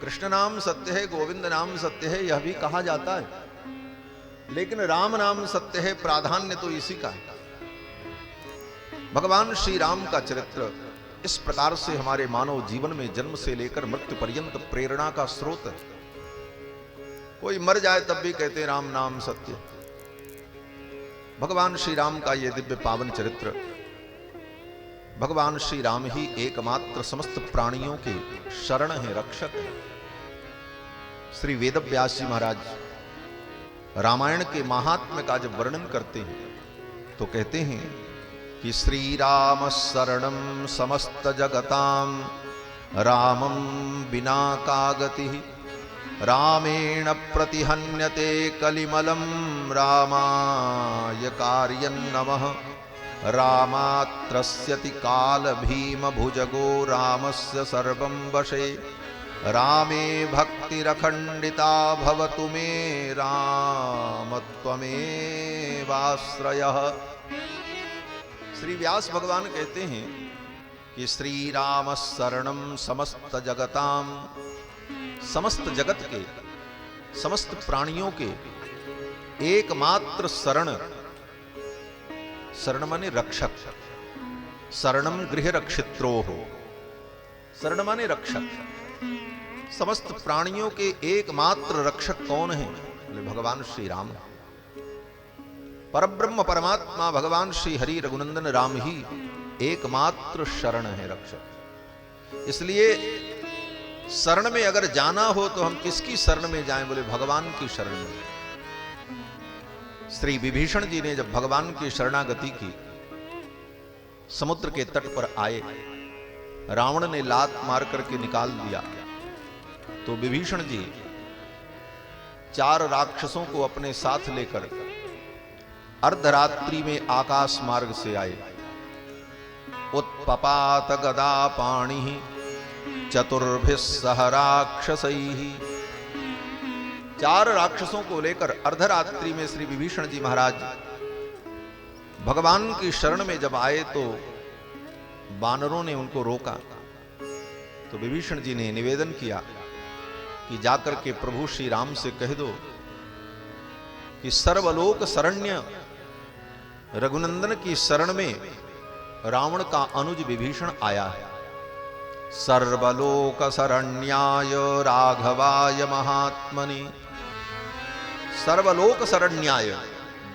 कृष्ण नाम सत्य है, गोविंद नाम सत्य है, यह भी कहा जाता है। लेकिन राम नाम सत्य है, प्राधान्य तो इसी का है। भगवान श्री राम का चरित्र इस प्रकार से हमारे मानव जीवन में जन्म से लेकर मृत्यु पर्यंत प्रेरणा का स्रोत है। कोई मर जाए तब भी कहते हैं राम नाम सत्य। भगवान श्री राम का यह दिव्य पावन चरित्र भगवान श्री राम ही एकमात्र समस्त प्राणियों के शरण है, रक्षक है। श्री वेदव्यास जी महाराज रामायण के महात्म्य का जब वर्णन करते हैं तो कहते हैं कि श्री राम शरणम समस्त जगताम रामम बिना का गति रामेण प्रतिहन्यते कलिमलं रामाय कार्यं नमः रामात्रस्यति काल भीम भुजगो रामस्य सर्वं वशे रामे भक्तिरखण्डिता भवतु मे राम त्वमेवाश्रयः। श्री व्यास भगवान कहते हैं कि श्री राम शरणम समस्त जगताम, समस्त जगत के समस्त प्राणियों के एकमात्र शरण, शरण माने रक्षक, शरणम गृह रक्षित्रो हो, शरण माने रक्षक। समस्त प्राणियों के एकमात्र रक्षक कौन है? बोले भगवान श्री राम। परब्रह्म परमात्मा भगवान श्री हरि रघुनंदन राम ही एकमात्र शरण है, रक्षक। इसलिए शरण में अगर जाना हो तो हम किसकी शरण में जाएं? बोले भगवान की शरण में। श्री विभीषण जी ने जब भगवान की शरणागति की, समुद्र के तट पर आए, रावण ने लात मार करके निकाल दिया, तो विभीषण जी 4 राक्षसों को अपने साथ लेकर अर्धरात्रि में आकाश मार्ग से आए। उत्पपात गदा पाणि चतुर्भिः सह राक्षसैः। 4 राक्षसों को लेकर अर्धरात्रि में श्री विभीषण जी महाराज भगवान की शरण में जब आए तो वानरों ने उनको रोका। तो विभीषण जी ने निवेदन किया कि जाकर के प्रभु श्री राम से कह दो कि सर्वलोक शरण्य रघुनंदन की शरण में रावण का अनुज विभीषण आया है। सर्वलोक शरण्याय राघवाय महात्मनि। सर्वलोक शरण्याय,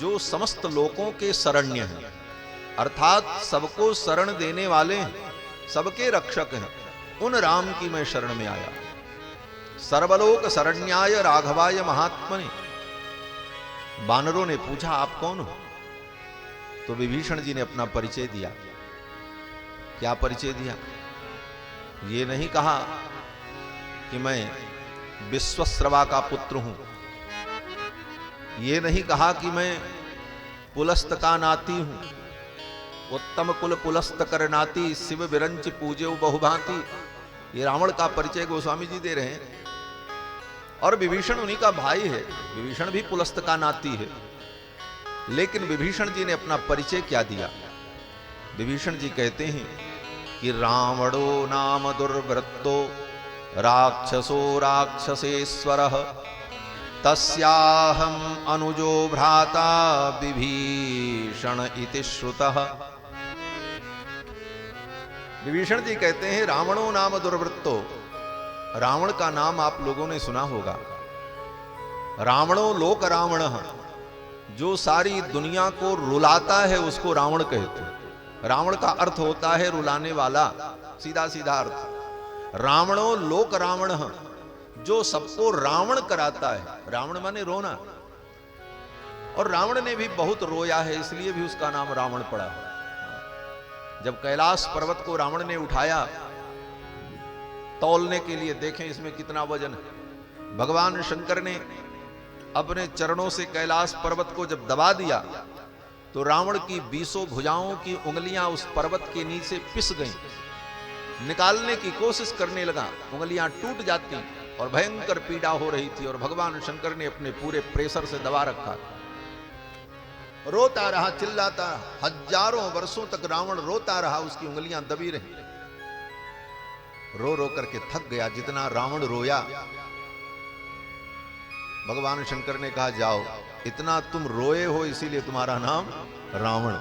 जो समस्त लोकों के शरण्य हैं, अर्थात सबको शरण देने वाले हैं, सबके रक्षक हैं, उन राम की मैं शरण में आया। सर्वलोक शरण्याय राघवाय महात्मनि। वानरों ने पूछा आप कौन हो? तो विभीषण जी ने अपना परिचय दिया। क्या परिचय दिया? ये नहीं कहा कि मैं विश्वश्रवा का पुत्र हूं, ये नहीं कहा कि मैं पुलस्त का नाती हूं, उत्तम कुल पुलस्त कर नाती शिव विरंच पूज्यो बहुभांति। ये रावण का परिचय गोस्वामी जी दे रहे हैं। और विभीषण उन्हीं का भाई है, विभीषण भी पुलस्त का नाती है। लेकिन विभीषण जी ने अपना परिचय क्या दिया? विभीषण जी कहते हैं कि रावणो नाम दुर्वृत्तो राक्षसो राक्षसेश्वरः तस्याहम अनुजो भ्राता विभीषण इति श्रुतः। विभीषण जी कहते हैं रावणो नाम दुर्वृत्तो, रावण का नाम आप लोगों ने सुना होगा। रावणो लोक रावणः, जो सारी दुनिया को रुलाता है उसको रावण कहते हैं। रावण का अर्थ होता है रुलाने वाला, सीधा सीधा अर्थ। रावणो लोक रावणः, जो सबको रावण कराता है। रावण माने रोना। और रावण ने भी बहुत रोया है, इसलिए भी उसका नाम रावण पड़ा है। जब कैलाश पर्वत को रावण ने उठाया तौलने के लिए, देखें इसमें कितना वजन है, भगवान शंकर ने अपने चरणों से कैलाश पर्वत को जब दबा दिया तो रावण की 20 भुजाओं की उंगलियां उस पर्वत के नीचे पिस गईं। निकालने की कोशिश करने लगा, उंगलियां टूट जाती और भयंकर पीड़ा हो रही थी। और भगवान शंकर ने अपने पूरे प्रेशर से दबा रखा। रोता रहा, चिल्लाता, हजारों वर्षों तक रावण रोता रहा, उसकी उंगलियां दबी रही। रो रो करके थक गया। जितना रावण रोया, भगवान शंकर ने कहा जाओ, इतना तुम रोए हो इसीलिए तुम्हारा नाम रावण।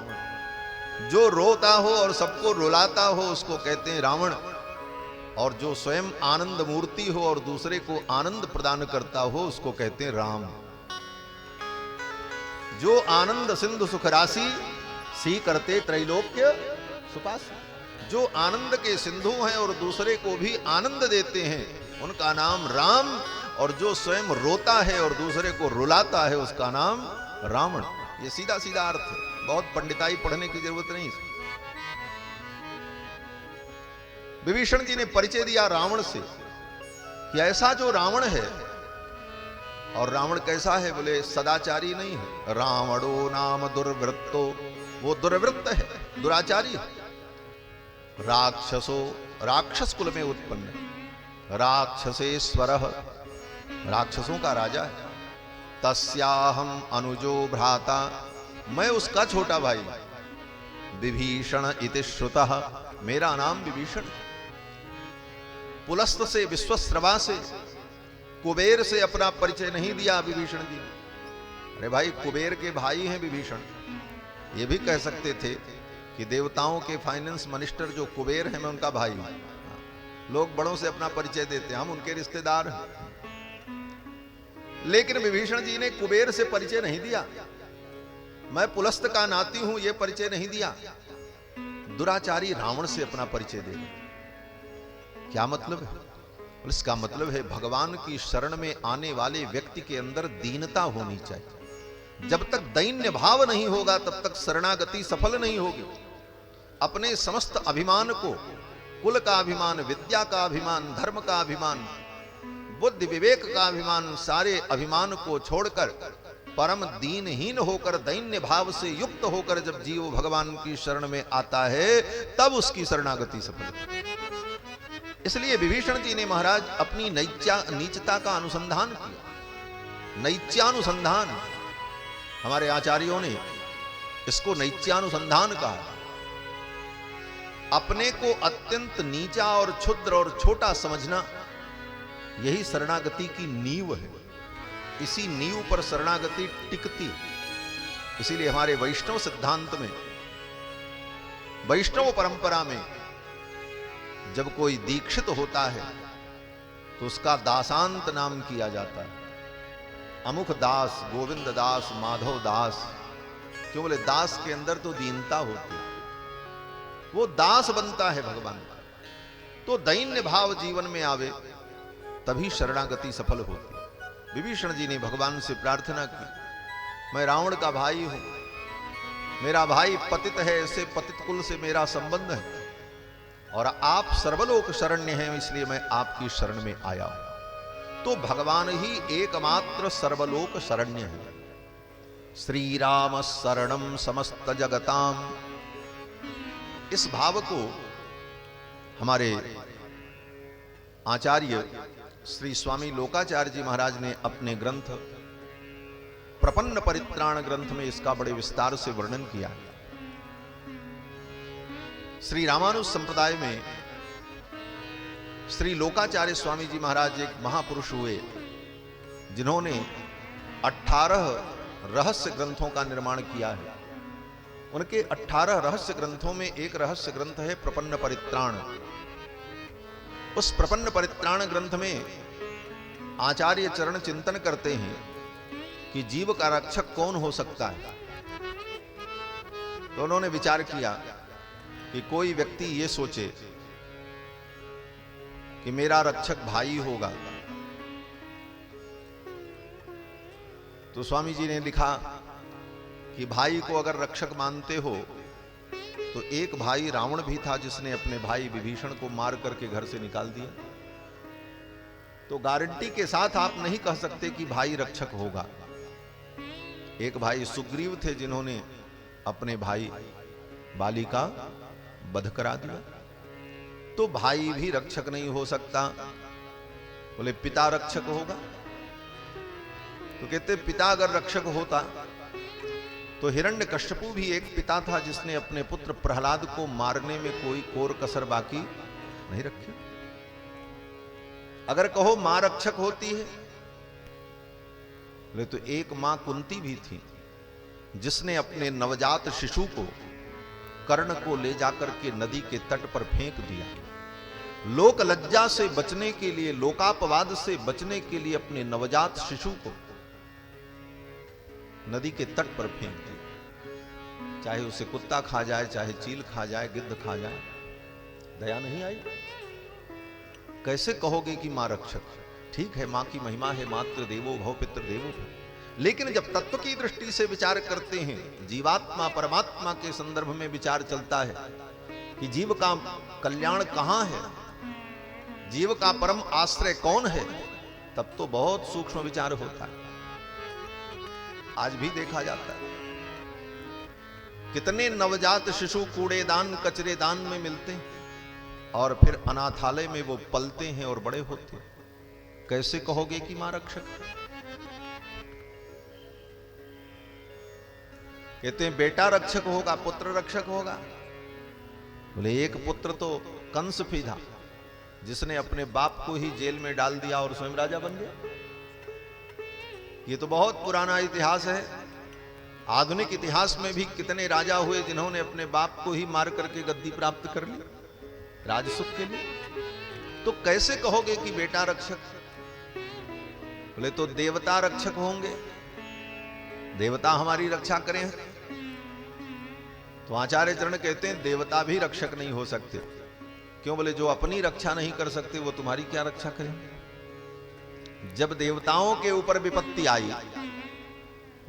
जो रोता हो और सबको रुलाता हो उसको कहते हैं रावण। और जो स्वयं आनंद मूर्ति हो और दूसरे को आनंद प्रदान करता हो उसको कहते हैं राम। जो आनंद सिंधु सुख राशि सी करते त्रैलोक्य सुपासी। जो आनंद के सिंधु हैं और दूसरे को भी आनंद देते हैं, उनका नाम राम। और जो स्वयं रोता है और दूसरे को रुलाता है, उसका नाम रावण। ये सीधा सीधा अर्थ है, बहुत पंडिताई पढ़ने की जरूरत नहीं। विभीषण जी ने परिचय दिया रावण से कि ऐसा जो रावण है, और रावण कैसा है, बोले सदाचारी नहीं है। रावणो नाम दुर्वृत्तो, वो दुर्वृत्त है, दुराचारी है। राक्षसो, राक्षस कुल में उत्पन्न, राक्षसेश्वर, राक्षसों का राजा है। तस्याहम अनुजो भ्राता, मैं उसका छोटा भाई। विभीषण इति श्रुतः, मेरा नाम विभीषण। पुलस्त से, विश्वस्रवा से, कुबेर से अपना परिचय नहीं दिया विभीषण जी। अरे भाई, कुबेर के भाई हैं विभीषण। ये भी कह सकते थे कि देवताओं के फाइनेंस मिनिस्टर जो कुबेर हैं, मैं उनका भाई हूं। लोग बड़ों से अपना परिचय देते हैं, हम उनके रिश्तेदार हैं। लेकिन विभीषण जी ने कुबेर से परिचय नहीं दिया। मैं पुलस्त का नाती हूं, यह परिचय नहीं दिया। दुराचारी रावण से अपना परिचय दे। क्या मतलब है? इसका मतलब है भगवान की शरण में आने वाले व्यक्ति के अंदर दीनता होनी चाहिए। जब तक दैन्य भाव नहीं होगा, तब तक शरणागति सफल नहीं होगी। अपने समस्त अभिमान को, कुल का अभिमान, विद्या का अभिमान, धर्म का अभिमान, बुद्धि विवेक का अभिमान, सारे अभिमान को छोड़कर परम दीनहीन होकर, दैन्य भाव से युक्त होकर जब जीव भगवान की शरण में आता है, तब उसकी शरणागति सफल होती है। इसलिए विभीषण जी ने महाराज अपनी नीचता का अनुसंधान किया। नैत्यानुसंधान, हमारे आचार्यों ने इसको नैत्यानुसंधान कहा। अपने को अत्यंत नीचा और क्षुद्र और छोटा समझना, यही शरणागति की नींव है। इसी नींव पर शरणागति टिकती है। इसीलिए हमारे वैष्णव सिद्धांत में, वैष्णव परंपरा में, जब कोई दीक्षित होता है तो उसका दासांत नाम किया जाता है। अमुख दास, गोविंद दास, माधव दास। क्यों? बोले दास के अंदर तो दीनता होती है, वो दास बनता है भगवान का। तो दैन्य भाव जीवन में आवे, तभी शरणागति सफल होती है। विभीषण जी ने भगवान से प्रार्थना की, मैं रावण का भाई हूं, मेरा भाई पतित है, ऐसे पतित कुल से मेरा संबंध है, और आप सर्वलोक शरण्य हैं, इसलिए मैं आपकी शरण में आया हूं। तो भगवान ही एकमात्र सर्वलोक शरण्य है। श्री राम शरणम समस्त जगताम, इस भाव को हमारे आचार्य श्री स्वामी लोकाचार्य जी महाराज ने अपने ग्रंथ प्रपन्न परित्राण ग्रंथ में इसका बड़े विस्तार से वर्णन किया। श्री रामानुज संप्रदाय में श्री लोकाचार्य स्वामी जी महाराज एक महापुरुष हुए, जिन्होंने 18 रहस्य ग्रंथों का निर्माण किया है। उनके 18 रहस्य ग्रंथों में एक रहस्य ग्रंथ है प्रपन्न परित्राण। उस प्रपन्न परित्राण ग्रंथ में आचार्य चरण चिंतन करते हैं कि जीव का रक्षक कौन हो सकता है। तो उन्होंने विचार किया कि कोई व्यक्ति ये सोचे कि मेरा रक्षक भाई होगा। तो स्वामी जी ने लिखा कि भाई को अगर रक्षक मानते हो तो एक भाई रावण भी था, जिसने अपने भाई विभीषण को मार करके घर से निकाल दिया। तो गारंटी के साथ आप नहीं कह सकते कि भाई रक्षक होगा। एक भाई सुग्रीव थे, जिन्होंने अपने भाई बाली का वध करा दिया। तो भाई भी रक्षक नहीं हो सकता। बोले पिता रक्षक होगा। तो कहते पिता अगर रक्षक होता तो हिरण्यकश्यपु भी एक पिता था, जिसने अपने पुत्र प्रहलाद को मारने में कोई कोर कसर बाकी नहीं रखी। अगर कहो मां रक्षक होती है, बोले तो एक मां कुंती भी थी, जिसने अपने नवजात शिशु को, कर्ण को ले जाकर के नदी के तट पर फेंक दिया। लोक लज्जा से बचने के लिए, लोकापवाद से बचने के लिए अपने नवजात शिशु को नदी के तट पर फेंक दिया। चाहे उसे कुत्ता खा जाए, चाहे चील खा जाए, गिद्ध खा जाए, दया नहीं आई? कैसे कहोगे कि मां रक्षक? ठीक है, मां की महिमा है, मातृ देवो भव पितृ देवो भव। लेकिन जब तत्व की दृष्टि से विचार करते हैं, जीवात्मा परमात्मा के संदर्भ में विचार चलता है कि जीव का कल्याण कहां है, जीव का परम आश्रय कौन है, तब तो बहुत सूक्ष्म विचार होता है। आज भी देखा जाता है कितने नवजात शिशु कूड़ेदान कचरेदान में मिलते हैं और फिर अनाथालय में वो पलते हैं और बड़े होते हैं। कैसे कहोगे कि मां रक्षक? कहते हैं बेटा रक्षक होगा, पुत्र रक्षक होगा। बोले एक पुत्र तो कंस भी था, जिसने अपने बाप को ही जेल में डाल दिया और स्वयं राजा बन गया। ये तो बहुत पुराना इतिहास है। आधुनिक इतिहास में भी कितने राजा हुए जिन्होंने अपने बाप को ही मार करके गद्दी प्राप्त कर ली राजसुख के लिए। तो कैसे कहोगे कि बेटा रक्षक? बोले तो देवता रक्षक होंगे, देवता हमारी रक्षा करें। तो आचार्य चरण कहते हैं देवता भी रक्षक नहीं हो सकते। क्यों? बोले जो अपनी रक्षा नहीं कर सकते वो तुम्हारी क्या रक्षा करेंगे? जब देवताओं के ऊपर विपत्ति आई,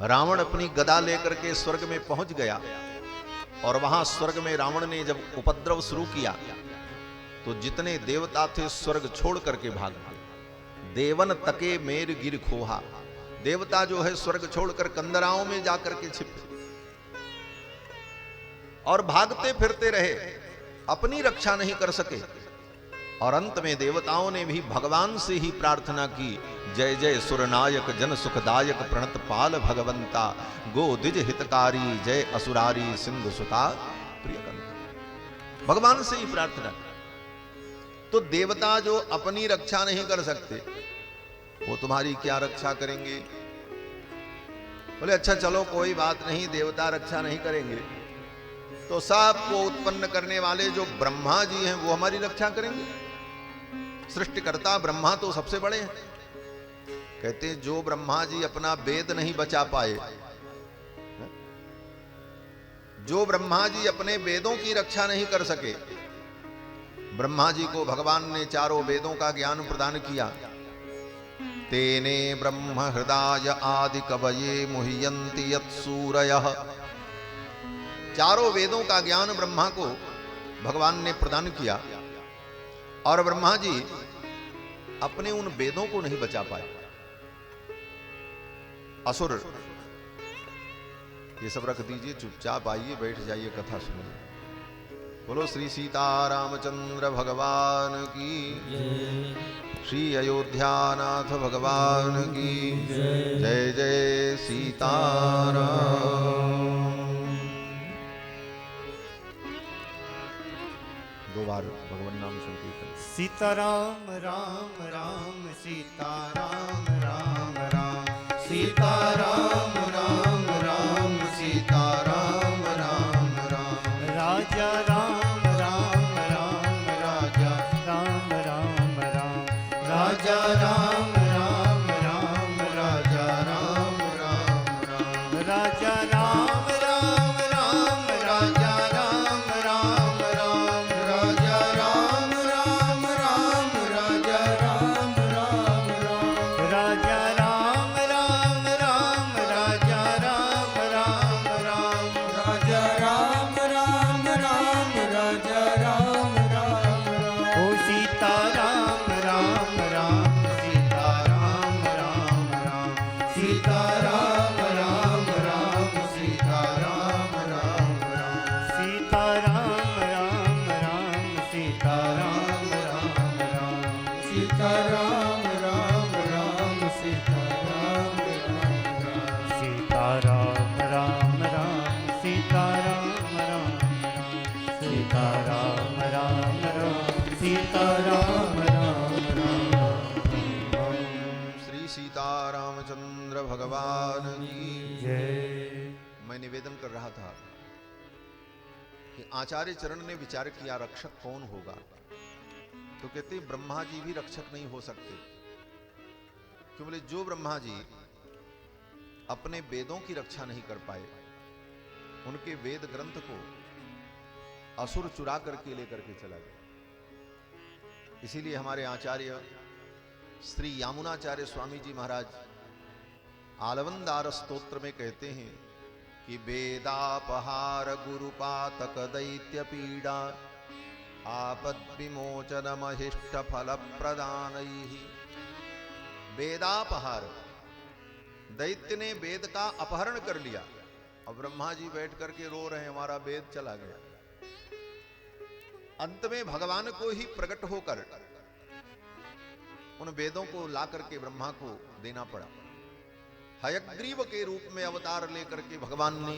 रावण अपनी गदा लेकर के स्वर्ग में पहुंच गया और वहां स्वर्ग में रावण ने जब उपद्रव शुरू किया तो जितने देवता थे स्वर्ग छोड़ करके भाग गए। देवन तके मेर गिर खोहा, देवता जो है स्वर्ग छोड़कर कंदराओं में जाकर के छिपे और भागते फिरते रहे, अपनी रक्षा नहीं कर सके। और अंत में देवताओं ने भी भगवान से ही प्रार्थना की, जय जय सुरनायक जन सुखदायक प्रणत पाल भगवंता, गो द्विज हितकारी जय असुरारी सिंधु सुता प्रियकंता। भगवान से ही प्रार्थना। तो देवता जो अपनी रक्षा नहीं कर सकते वो तुम्हारी क्या रक्षा करेंगे? बोले अच्छा चलो कोई बात नहीं, देवता रक्षा नहीं करेंगे तो सबको उत्पन्न करने वाले जो ब्रह्मा जी हैं वो हमारी रक्षा करेंगे। सृष्टिकर्ता ब्रह्मा तो सबसे बड़े हैं। कहते हैं जो ब्रह्मा जी अपना वेद नहीं बचा पाए, जो ब्रह्मा जी अपने वेदों की रक्षा नहीं कर सके, ब्रह्मा जी को भगवान ने चारों वेदों का ज्ञान प्रदान किया। तेने ब्रह्म हृदय आदि कवये मुह्यन्ति यत्सूरयः, चारों वेदों का ज्ञान ब्रह्मा को भगवान ने प्रदान किया और ब्रह्मा जी अपने उन वेदों को नहीं बचा पाए। असुर, ये सब रख दीजिए, चुपचाप आइए बैठ जाइए, कथा सुनिए। बोलो श्री सीतारामचंद्र भगवान की, श्री अयोध्यानाथ भगवान की जय जय सीताराम। दो बार भगवान नाम संकीर्तन। सीताराम राम राम सीताराम राम राम, सीताराम राम राम सीताराम राम राम, राजा राम राम राम राजा राम राम राम, राजा राम राम राम राजा राम राम राम, राजा राम राम राम राजा राम राम राम, राजा राम राम राम राजा राम राम राम, राजा राम राम राम राजा राम राम राम, राजा राम राम राम राजा राम राम राम। ओ सीताराम राम राम सीताराम राम राम, सीताराम राम राम सीताराम राम राम, सीताराम राम राम सीताराम राम राम, सीताराम राम राम सीताराम राम राम, सीताराम राम राम सीताराम राम राम, सीताराम राम राम सीताराम राम राम। श्री सीतारामचंद्र भगवान की जय। मैं निवेदन कर रहा था कि आचार्य चरण ने विचार किया रक्षक कौन होगा, तो कहते ब्रह्मा जी भी रक्षक नहीं हो सकते। क्यों? बोले जो ब्रह्मा जी अपने वेदों की रक्षा नहीं कर पाए, उनके वेद ग्रंथ को असुर चुरा करके लेकर के चला गया। इसीलिए हमारे आचार्य श्री यामुनाचार्य स्वामी जी महाराज आलवंदार स्तोत्र में कहते हैं कि वेदापहार गुरुपातक दैत्य पीड़ा आपद विमोचन महिष्ट फल प्रदान। वेदापहार, दैत्य ने वेद का अपहरण कर लिया। अब ब्रह्मा जी बैठ करके रो रहे हैं, हमारा वेद चला गया। अंत में भगवान को ही प्रकट होकर उन वेदों को ला करके ब्रह्मा को देना पड़ा। हयग्रीव के रूप में अवतार लेकर के भगवान ने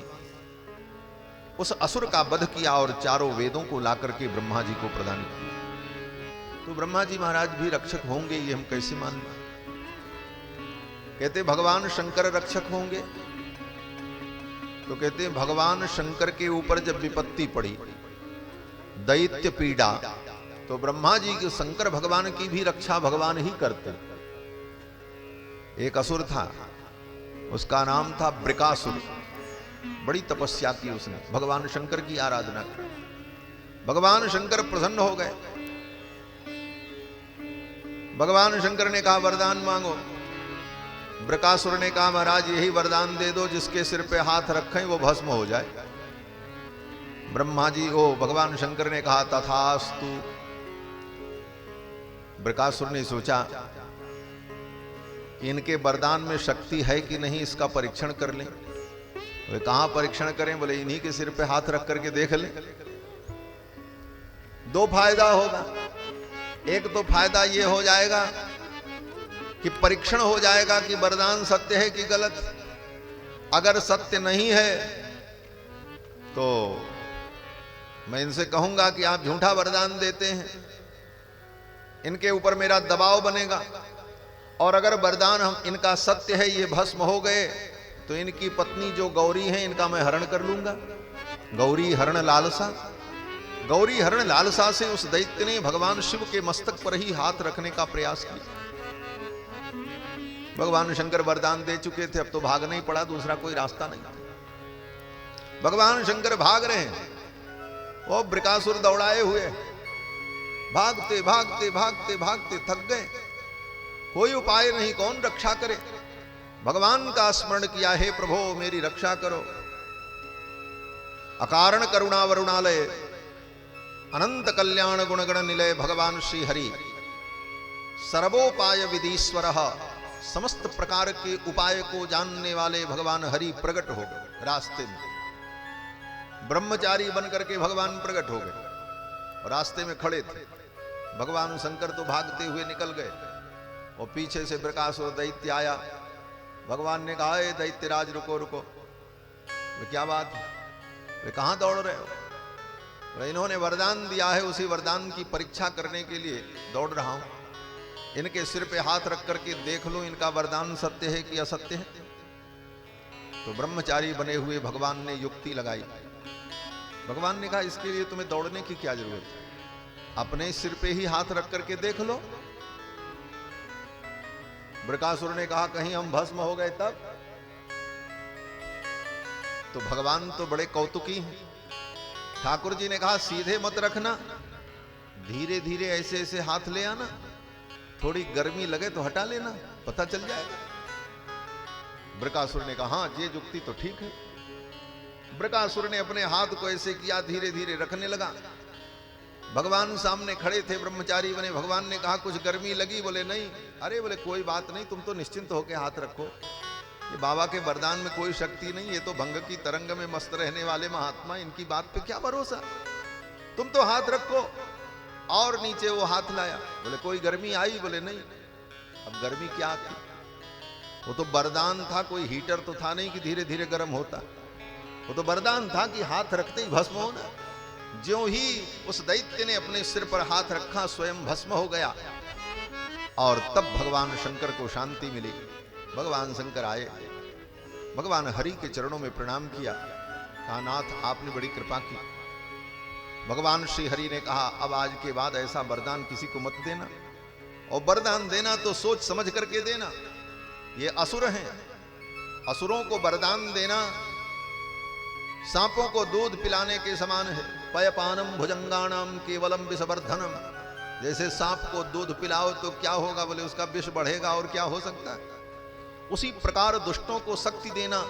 उस असुर का वध किया और चारों वेदों को ला करके ब्रह्मा जी को प्रदान किया। तो ब्रह्मा जी महाराज भी रक्षक होंगे, ये हम कैसे मान लें? कहते भगवान शंकर रक्षक होंगे, तो कहते भगवान शंकर के ऊपर जब विपत्ति पड़ी दैत्य पीड़ा, तो ब्रह्मा जी के शंकर भगवान की भी रक्षा भगवान ही करते। एक असुर था, उसका नाम था ब्रिकासुर। बड़ी तपस्या की उसने, भगवान शंकर की आराधना की। भगवान शंकर प्रसन्न हो गए। भगवान शंकर ने कहा वरदान मांगो। ब्रिकासुर ने कहा महाराज यही वरदान दे दो, जिसके सिर पे हाथ रखें वो भस्म हो जाए। ब्रह्मा जी भगवान शंकर ने कहा तथास्तु। ब्रिकासुर ने सोचा कि इनके वरदान में शक्ति है कि नहीं, इसका परीक्षण कर लें। वे कहां परीक्षण करें? बोले इन्हीं के सिर पे हाथ रख करके देख लें। दो फायदा होगा। एक तो फायदा ये हो जाएगा कि परीक्षण हो जाएगा कि वरदान सत्य है कि गलत। अगर सत्य नहीं है तो मैं इनसे कहूंगा कि आप झूठा वरदान देते हैं, इनके ऊपर मेरा दबाव बनेगा। और अगर वरदान हम इनका सत्य है, ये भस्म हो गए, तो इनकी पत्नी जो गौरी है इनका मैं हरण कर लूंगा। गौरी हरण लालसा। गौरी हरण लालसा से उस दैत्य ने भगवान शिव के मस्तक पर ही हाथ रखने का प्रयास किया। भगवान शंकर वरदान दे चुके थे, अब तो भागना ही पड़ा, दूसरा कोई रास्ता नहीं। भगवान शंकर भाग रहे हैं, वो ब्रिकासुर दौड़ाए हुए भागते भागते भागते भागते थक गए। कोई उपाय नहीं, कौन रक्षा करे? भगवान का स्मरण किया, हे प्रभु मेरी रक्षा करो। अकारण करुणा वरुणालय अनंत कल्याण गुणगण निलय भगवान श्री हरि सर्वोपाय विधीश्वर। समस्त प्रकार के उपाय को जानने वाले भगवान हरि प्रकट हो गए। रास्ते में ब्रह्मचारी बनकर के भगवान प्रकट हो गए। रास्ते में खड़े थे भगवान शंकर, तो भागते हुए निकल गए और पीछे से ब्रिकासुर दैत्य आया। भगवान ने कहा ए दैत्यराज रुको रुको। वे क्या बात है? वे कहां दौड़ रहे हो? वे इन्होंने वरदान दिया है, उसी वरदान की परीक्षा करने के लिए दौड़ रहा हूं। इनके सिर पे हाथ रख करके देख लो इनका वरदान सत्य है कि असत्य है। तो ब्रह्मचारी बने हुए भगवान ने युक्ति लगाई। भगवान ने कहा इसके लिए तुम्हें दौड़ने की क्या जरूरत है, अपने सिर पे ही हाथ रख करके देख लो। ब्रिकासुर ने कहा कहीं हम भस्म हो गए तब? तो भगवान तो बड़े कौतुकी हैं। ठाकुर जी ने कहा सीधे मत रखना, धीरे धीरे ऐसे ऐसे हाथ ले आना, थोड़ी गर्मी लगे तो हटा लेना, पता चल जाएगा। ब्रिकासुर ने कहा हाँ ये युक्ति तो ठीक है। ब्रिकासुर ने अपने हाथ को ऐसे किया, धीरे धीरे रखने लगा। भगवान सामने खड़े थे, ब्रह्मचारी बने। भगवान ने कहा कुछ गर्मी लगी? बोले नहीं। अरे बोले कोई बात नहीं, तुम तो निश्चिंत होकर हाथ रखो, ये बाबा के वरदान में कोई शक्ति नहीं, ये तो भंग की तरंग में मस्त रहने वाले महात्मा, इनकी बात पे क्या भरोसा, तुम तो हाथ रखो। और नीचे वो हाथ लाया। बोले कोई गर्मी आई? बोले नहीं। अब गर्मी क्या थी? वो तो वरदान था, कोई हीटर तो था नहीं कि धीरे धीरे गर्म होता। वो तो वरदान था कि हाथ रखते ही भस्म होना। ज्यों ही उस दैत्य ने अपने सिर पर हाथ रखा, स्वयं भस्म हो गया। और तब भगवान शंकर को शांति मिली। भगवान शंकर आए, भगवान हरि के चरणों में प्रणाम किया, कहा नाथ आपने बड़ी कृपा की। भगवान श्री हरि ने कहा अब आज के बाद ऐसा वरदान किसी को मत देना, और वरदान देना तो सोच समझ करके देना। ये असुर हैं, असुरों को वरदान देना सांपों को दूध पिलाने के समान है। पयपानम भुजंगाणाम केवलम विषवर्धनम। जैसे सांप को दूध पिलाओ तो क्या होगा, बोले उसका विष बढ़ेगा और क्या हो सकता है। उसी प्रकार दुष्टों को शक्ति देना,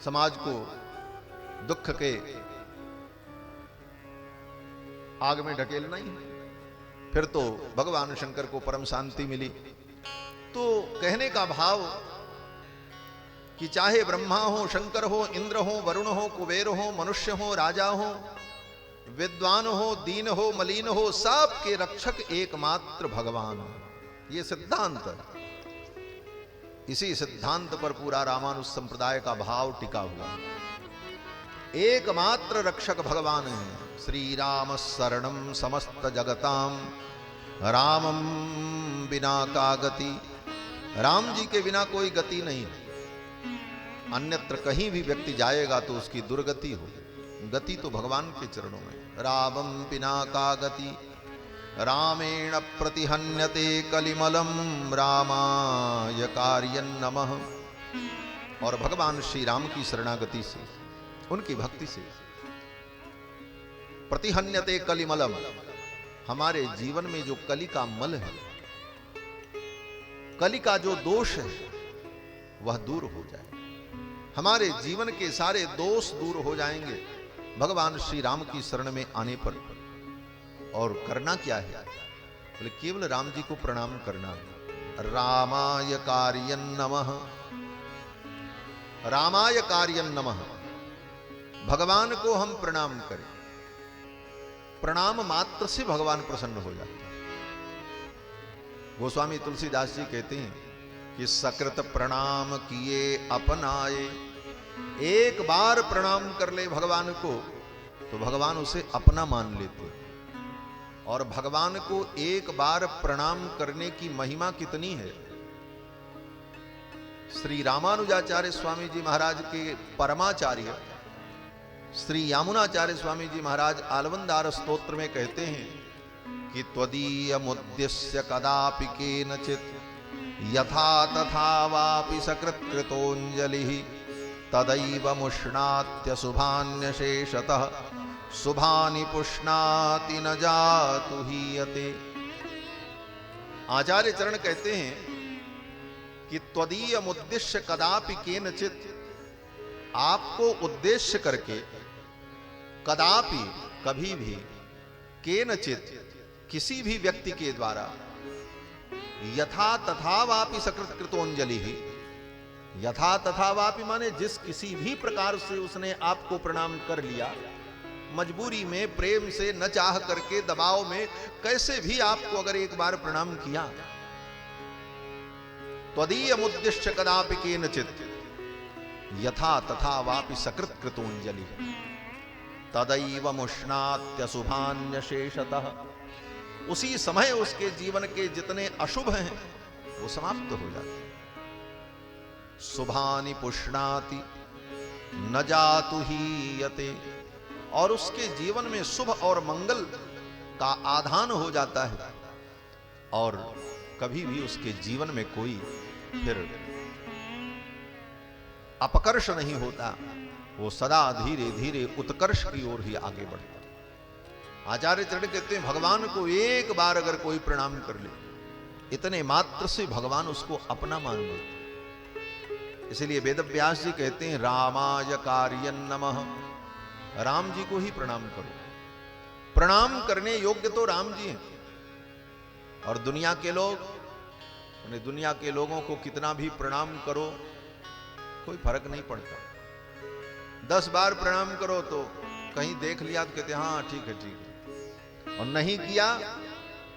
समाज को दुख के आग में ढकेलना ही। फिर तो भगवान शंकर को परम शांति मिली। तो कहने का भाव कि चाहे ब्रह्मा हो, शंकर हो, इंद्र हो, वरुण हो, कुबेर हो, मनुष्य हो, राजा हो, विद्वान हो, दीन हो, मलिन हो, सबके रक्षक एकमात्र भगवान हो। ये सिद्धांत है। इसी सिद्धांत पर पूरा रामानुज संप्रदाय का भाव टिका हुआ। एकमात्र रक्षक भगवान है। श्री राम शरणम समस्त जगताम, रामम बिना का गति। राम जी के बिना कोई गति नहीं। अन्यत्र कहीं भी व्यक्ति जाएगा तो उसकी दुर्गति हो। गति तो भगवान के चरणों में। रामम बिना का गति, रामेण प्रतिहन्यते कलिमलम, रामाय कार्यं नमः। और भगवान श्री राम की शरणागति से, उनकी भक्ति से प्रतिहन्यते कलिमलम, हमारे जीवन में जो कली का मल है, कली का जो दोष है, वह दूर हो जाए। हमारे जीवन के सारे दोष दूर हो जाएंगे भगवान श्री राम की शरण में आने पर। और करना क्या है? बोले केवल राम जी को प्रणाम करना। रामाय कार्यं नमः, रामाय कार्यं नमः। भगवान को हम प्रणाम करें। प्रणाम मात्र से भगवान प्रसन्न हो जाते हैं। गोस्वामी तुलसीदास जी कहते हैं कि सकृत प्रणाम किए अपनाए। एक बार प्रणाम कर ले भगवान को तो भगवान उसे अपना मान लेते। और भगवान को एक बार प्रणाम करने की महिमा कितनी है। श्री रामानुजाचार्य स्वामी जी महाराज के परमाचार्य श्री यामुनाचार्य स्वामी जी महाराज आलवंदार स्तोत्र में कहते हैं कि त्वदीयमुद्देश्य कदापि केनचित् यथा तथा वापि सकृत्कृतोऽञ्जलिः तदैव मुष्णात्य शुभान्यशेषतः शुभानि पुष्णाति न जातु हीयते। आचार्य चरण कहते हैं कि त्वदीयमुद्देश्य कदापि केनचित्, आपको उद्देश्य करके, कदापि कभी भी, केनचित् किसी भी व्यक्ति के द्वारा, यथा तथा वापि सकृत्कृतोऽञ्जलि ही। यथा तथा वापि माने जिस किसी भी प्रकार से उसने आपको प्रणाम कर लिया, मजबूरी में, प्रेम से, न चाह करके, दबाव में, कैसे भी आपको अगर एक बार प्रणाम किया, त्वदीयमुद्दिश्य कदापि केनचित् यथा तथा वापि सकृत्कृतोऽञ्जलि तदैव मुष्णात्य शुभान्यशेषतः। उसी समय उसके जीवन के जितने अशुभ हैं वो समाप्त हो जाते हैं। शुभानि पुष्णाति न जातु हीयते। और उसके जीवन में शुभ और मंगल का आधान हो जाता है और कभी भी उसके जीवन में कोई फिर अपकर्ष नहीं होता। वो सदा धीरे धीरे उत्कर्ष की ओर ही आगे बढ़ता। आचार्य चरण कहते हैं भगवान को एक बार अगर कोई प्रणाम कर ले, इतने मात्र से भगवान उसको अपना मान लेते। इसलिए वेदव्यास जी कहते हैं रामाय कार्यं नमः, राम जी को ही प्रणाम करो। प्रणाम करने योग्य तो राम जी हैं। और दुनिया के लोग, दुनिया के लोगों को कितना भी प्रणाम करो कोई फर्क नहीं पड़ता। 10 बार प्रणाम करो तो कहीं देख लिया तो कहते हाँ ठीक है ठीक है, और नहीं किया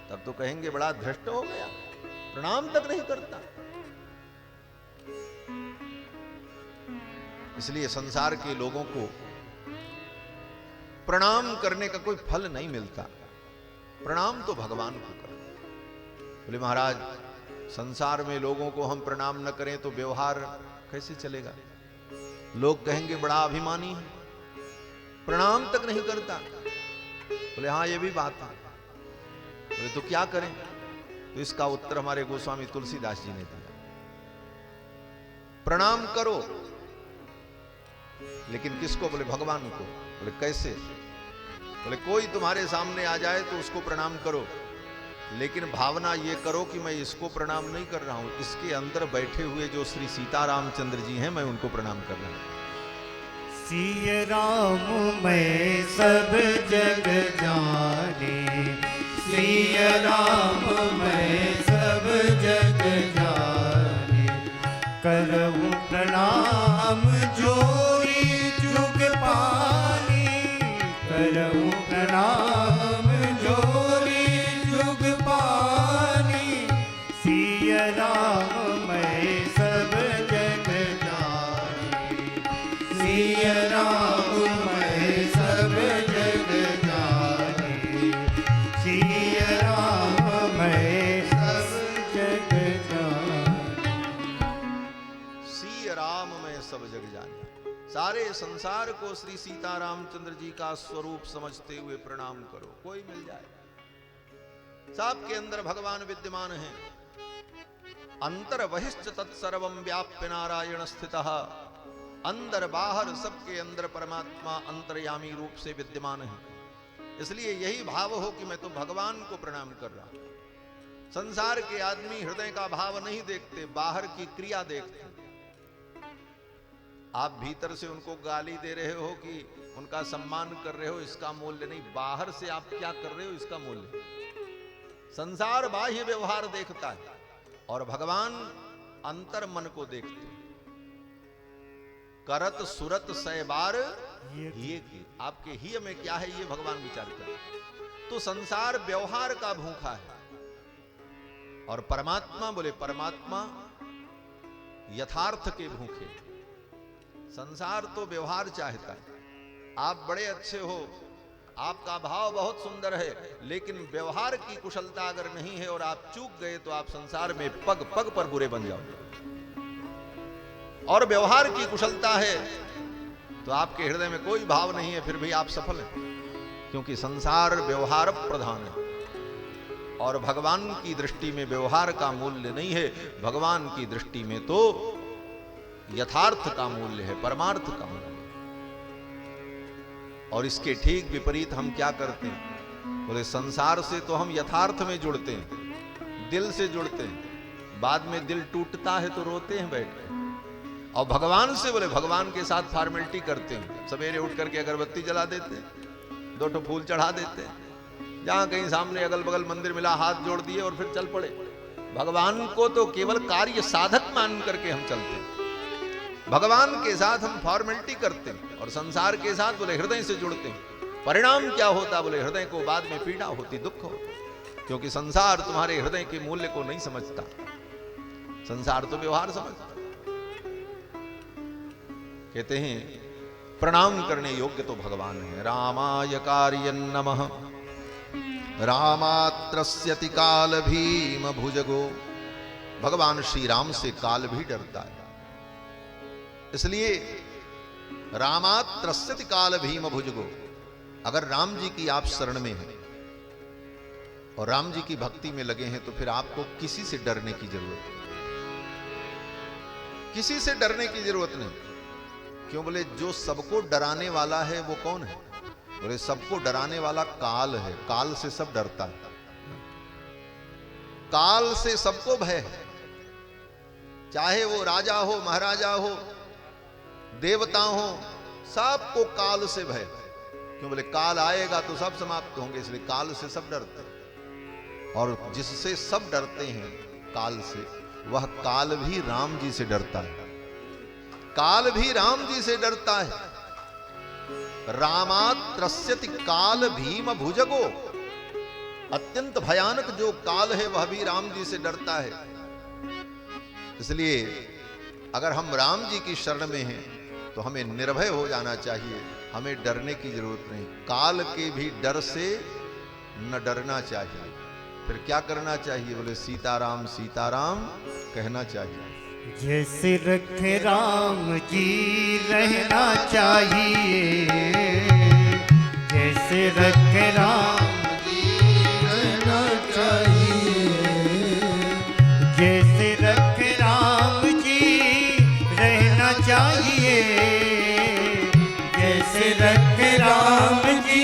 तब तो कहेंगे बड़ा भ्रष्ट हो गया, प्रणाम तक नहीं करता। इसलिए संसार के लोगों को प्रणाम करने का कोई फल नहीं मिलता। प्रणाम तो भगवान को करो। बोले महाराज संसार में लोगों को हम प्रणाम न करें तो व्यवहार कैसे चलेगा? लोग कहेंगे बड़ा अभिमानी है, प्रणाम तक नहीं करता। बोले हाँ ये भी बात है। बोले तो क्या करें? तो इसका उत्तर हमारे गोस्वामी तुलसीदास जी ने दिया। प्रणाम करो, लेकिन किसको? बोले भगवान को। बोले कैसे? बोले कोई तुम्हारे सामने आ जाए तो उसको प्रणाम करो, लेकिन भावना ये करो कि मैं इसको प्रणाम नहीं कर रहा हूं, इसके अंदर बैठे हुए जो श्री सीतारामचंद्र जी हैं मैं उनको प्रणाम कर रहा हूं। सिय राम मैं सब जग जाने, सिय राम मैं सब जग जाने, करऊं प्रणाम जोरी जुग पानी, करऊं प्रणाम जोरी जुग पानी, सिय राम मैं सब जग जाने, सिय राम मैं सब जग जाने, सिय राम मैं सब जग जाने। सी राम में सब जग जाने, सारे संसार को श्री सीतारामचंद्र जी का स्वरूप समझते हुए प्रणाम करो। कोई मिल जाए, सबके अंदर भगवान विद्यमान हैं। अंतर बहिश्च तत्सर्वं व्याप्य नारायण स्थितः, अंदर बाहर सबके अंदर परमात्मा अंतर्यामी रूप से विद्यमान है। इसलिए यही भाव हो कि मैं तो भगवान को प्रणाम कर रहा हूं। संसार के आदमी हृदय का भाव नहीं देखते, बाहर की क्रिया देखते। आप भीतर से उनको गाली दे रहे हो कि उनका सम्मान कर रहे हो, इसका मूल्य नहीं, बाहर से आप क्या कर रहे हो इसका मूल्य। संसार बाह्य व्यवहार देखता है और भगवान अंतर मन को देखते हैं। करत सुरत सैबार ये की, आपके ही में क्या है ये भगवान विचार करते। तो संसार व्यवहार का भूखा है और परमात्मा बोले परमात्मा यथार्थ के भूखे। संसार तो व्यवहार चाहता है। आप बड़े अच्छे हो, आपका भाव बहुत सुंदर है, लेकिन व्यवहार की कुशलता अगर नहीं है और आप चूक गए तो आप संसार में पग पग पर बुरे बन जाओगे। और व्यवहार की कुशलता है तो आपके हृदय में कोई भाव नहीं है, फिर भी आप सफल हैं, क्योंकि संसार व्यवहार प्रधान है और भगवान की दृष्टि में व्यवहार का मूल्य नहीं है। भगवान की दृष्टि में तो यथार्थ का मूल्य है, परमार्थ का मूल्य। और इसके ठीक विपरीत हम क्या करते हैं, बोले संसार से तो हम यथार्थ में जुड़ते हैं, दिल से जुड़ते हैं, बाद में दिल टूटता है तो रोते हैं बैठ कर। और भगवान से बोले भगवान के साथ फॉर्मेलिटी करते हैं, सवेरे उठ करके अगरबत्ती जला देते हैं, 2 फूल चढ़ा देते हैं, जहां कहीं सामने अगल बगल मंदिर मिला हाथ जोड़ दिए और फिर चल पड़े। भगवान को तो केवल कार्य साधक मान करके हम चलते हैं, भगवान के साथ हम फॉर्मेलिटी करते हैं और संसार के साथ बोले हृदय से जुड़ते हैं। परिणाम क्या होता, बोले हृदय को बाद में पीड़ा होती, दुख होता, क्योंकि संसार तुम्हारे हृदय के मूल्य को नहीं समझता। संसार तो व्यवहार समझता। कहते हैं प्रणाम करने योग्य तो भगवान है। रामाय कार्यं नमः, रामात्रस्यति काल भीम भुजगो। भगवान श्री राम से काल भी डरता है, इसलिए रामात्रस्यति काल भीम भुजगो। अगर राम जी की आप शरण में हैं और राम जी की भक्ति में लगे हैं तो फिर आपको किसी से डरने की जरूरत नहीं, किसी से डरने की जरूरत नहीं। क्यों, बोले जो सबको डराने वाला है वो कौन है, बोले सबको डराने वाला काल है। काल से सब डरता है, काल से सबको भय है, चाहे वो राजा हो, महाराजा हो, देवता हो, सबको काल से भय। क्यों, बोले काल आएगा तो सब समाप्त होंगे, इसलिए काल से सब डरते हैं। और जिससे सब डरते हैं काल से, वह काल भी राम जी से डरता है। काल भी राम जी से डरता है। रामात्रस्यति काल भीम भुजगो। अत्यंत भयानक जो काल है वह भी राम जी से डरता है। इसलिए अगर हम राम जी की शरण में हैं तो हमें निर्भय हो जाना चाहिए, हमें डरने की जरूरत नहीं। काल के भी डर से न डरना चाहिए। फिर क्या करना चाहिए, बोले सीताराम सीताराम कहना चाहिए। जैसे रखे राम जी रहना चाहिए, जैसे रखे राम जी रहना चाहिए, जैसे रखे राम जी रहना चाहिए, जैसे रखे राम जी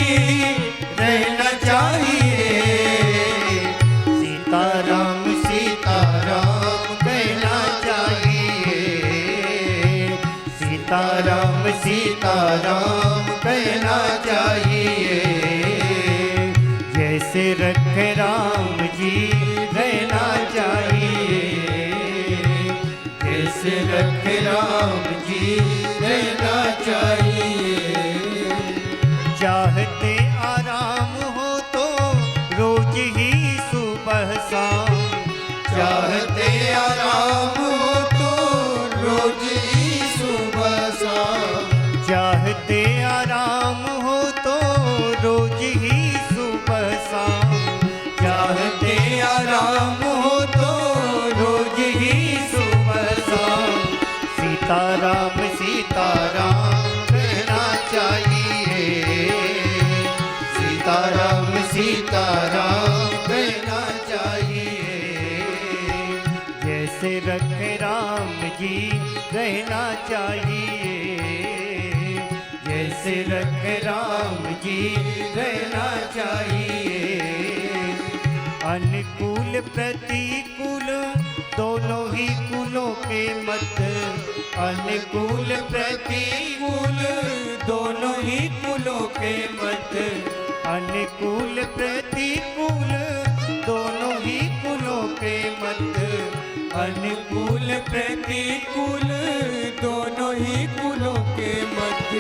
जैसे रखे राम जी रहना चाहिए। चाहते आराम हो तो रोज ही सुबह शाम, चाहते आराम हो तो रोज ही सुबह शाम, चाहते आराम हो तो रोज ही सुबह शाम, चाहते आराम हो तो रोज ही सुबह शाम। सीताराम सीताराम कहना चाहिए, सीताराम सीताराम कहना चाहिए। जैसे रखे राम जी रहना चाहिए, जैसे रखे राम जी रहना चाहिए। अनुकूल प्रतिकूल दोनों ही कुलों के मत, अनुकूल प्रतिकूल दोनों ही कुलों के मत, अनुकूल प्रतिकूल दोनों ही कुलों के मत, अनुकूल प्रतिकूल दोनों ही कुलों के मध्य।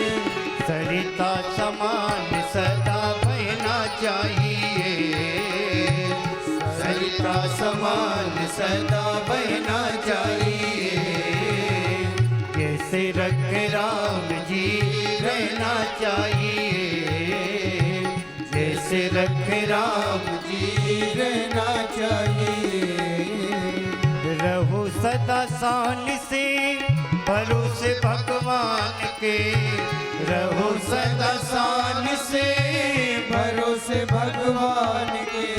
सरिता समान सदा बहना चाहिए, सरिता समान सदा बहना चाहिए। जैसे रखे राम जी रहना चाहिए, जैसे रखे राम जी रहना चाहिए। रहो सदा शान से भरोसे भगवान के, रहो सदा शान से भरोसे भगवान के,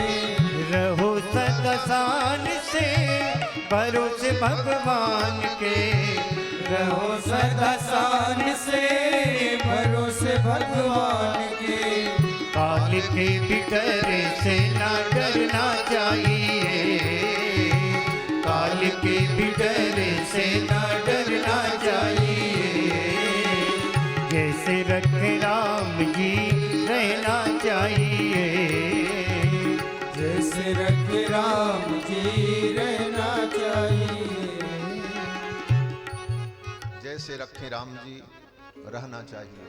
रहो सदा शान से भरोसे भगवान के, रहो सदा शान से भरोसे भगवान के। काल के बिगड़े से ना डरना चाहिए, काल के बिगड़े से ना डरना चाहिए। जैसे रखे राम जी रहना चाहिए, जैसे रखे राम जी रहना चाहिए। जैसे रखे राम जी रहना चाहिए,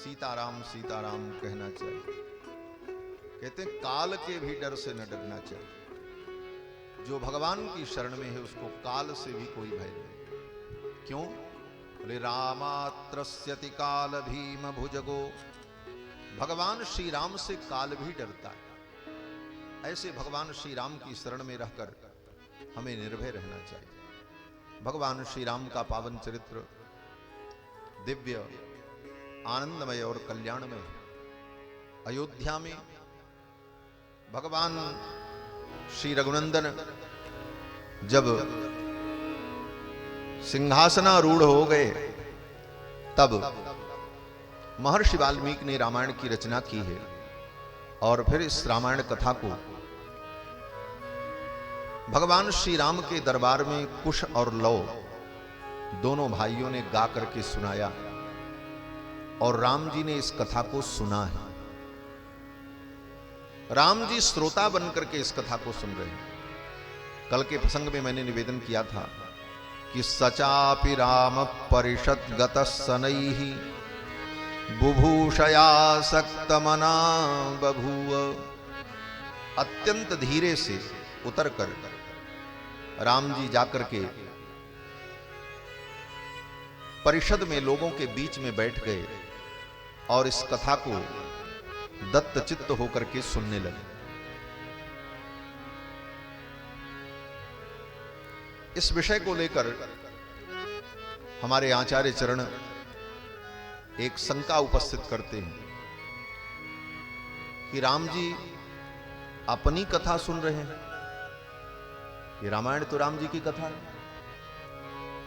सीताराम सीताराम कहना चाहिए। कहते हैं काल के भी डर से न डरना चाहिए। जो भगवान की शरण में है उसको काल से भी कोई भय नहीं। क्यों? बोले रामात्रस्यति काल भीम भुजगो, भगवान श्री राम से काल भी डरता है। ऐसे भगवान श्री राम की शरण में रहकर हमें निर्भय रहना चाहिए। भगवान श्री राम का पावन चरित्र दिव्य, आनंदमय और कल्याणमय। अयोध्या में भगवान श्री रघुनंदन जब सिंहासनारूढ़ हो गए, तब महर्षि वाल्मीकि ने रामायण की रचना की है। और फिर इस रामायण कथा को भगवान श्री राम के दरबार में कुश और लव दोनों भाइयों ने गा करके सुनाया, और राम जी ने इस कथा को सुना है। राम जी श्रोता बनकर के इस कथा को सुन रहे हैं। कल के प्रसंग में मैंने निवेदन किया था कि सचापि राम परिषद गतस्सनैः बुभूषयासक्त मना बभूव। अत्यंत धीरे से उतर कर राम जी जाकर के परिषद में लोगों के बीच में बैठ गए और इस कथा को दत्त चित्त होकर के सुनने लगे। इस विषय को लेकर हमारे आचार्य चरण एक शंका उपस्थित करते हैं कि राम जी अपनी कथा सुन रहे हैं। ये रामायण तो राम जी की कथा है,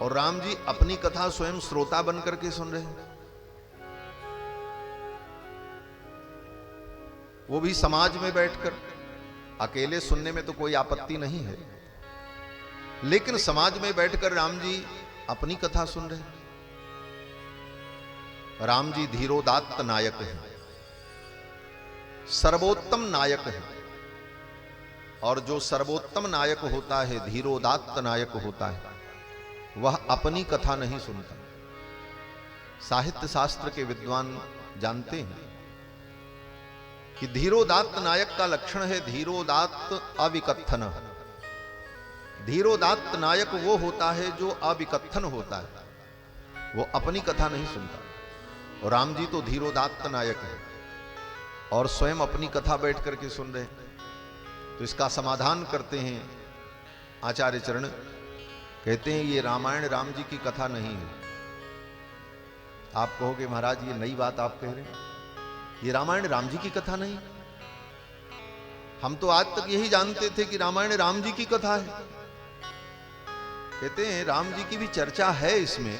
और राम जी अपनी कथा स्वयं श्रोता बनकर के सुन रहे हैं। वो भी समाज में बैठकर। अकेले सुनने में तो कोई आपत्ति नहीं है, लेकिन समाज में बैठकर राम जी अपनी कथा सुन रहे हैं। राम जी धीरोदात्त नायक है, सर्वोत्तम नायक है, और जो सर्वोत्तम नायक होता है, धीरोदात्त नायक होता है, वह अपनी कथा नहीं सुनता। साहित्य शास्त्र के विद्वान जानते हैं कि धीरोदात्त नायक का लक्षण है धीरोदात्त अविकथन। धीरोदात्त नायक वो होता है जो अविकथन होता है, वो अपनी कथा नहीं सुनता। और राम जी तो धीरोदात्त नायक है और स्वयं अपनी कथा बैठ करके सुन रहे हैं। तो इसका समाधान करते हैं आचार्य चरण, कहते हैं ये रामायण राम जी की कथा नहीं है। आप कहोगे महाराज ये नई बात आप कह रहे हैं, ये रामायण राम जी की कथा नहीं। हम तो आज तक यही जानते थे कि रामायण राम जी की कथा है। कहते हैं राम जी की भी चर्चा है इसमें,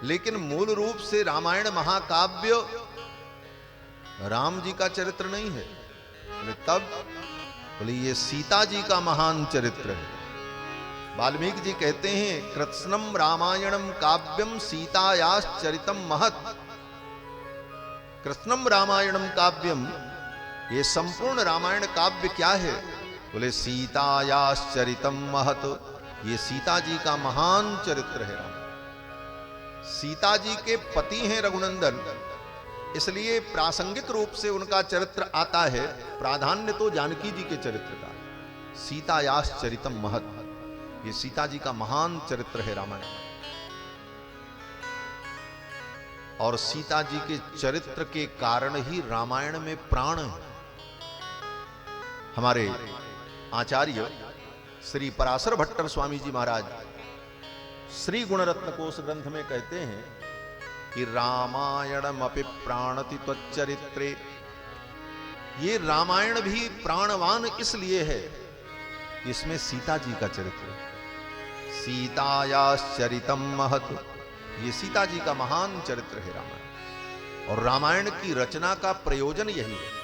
लेकिन मूल रूप से रामायण महाकाव्य राम जी का चरित्र नहीं है। बोले तब, बोले ये सीता जी का महान चरित्र है। वाल्मीकि जी कहते हैं कृत्स्नम रामायणम काव्यम सीतायाश्चरितम महत्। कृत्स्नम रामायणम काव्यम, ये संपूर्ण रामायण काव्य क्या है? बोले सीतायाश्चरितम महत्, ये सीता जी का महान चरित्र है। सीता जी के पति हैं रघुनंदन, इसलिए प्रासंगिक रूप से उनका चरित्र आता है, प्राधान्य तो जानकी जी के चरित्र का। सीतायाश्चरितम महत्, ये सीता जी का महान चरित्र है रामायण। और सीता जी के चरित्र के कारण ही रामायण में प्राण है। हमारे आचार्य श्री पराशर भट्टर स्वामी जी महाराज श्री गुणरत्न कोश ग्रंथ में कहते हैं कि रामायणम अपि प्राणति त्वच्चरित्रे, ये रामायण भी प्राणवान इसलिए है कि इसमें सीता जी का चरित्र है। सीतायाश्चरितम महत्, ये सीता जी का महान चरित्र है रामायण। और रामायण की रचना का प्रयोजन यही है,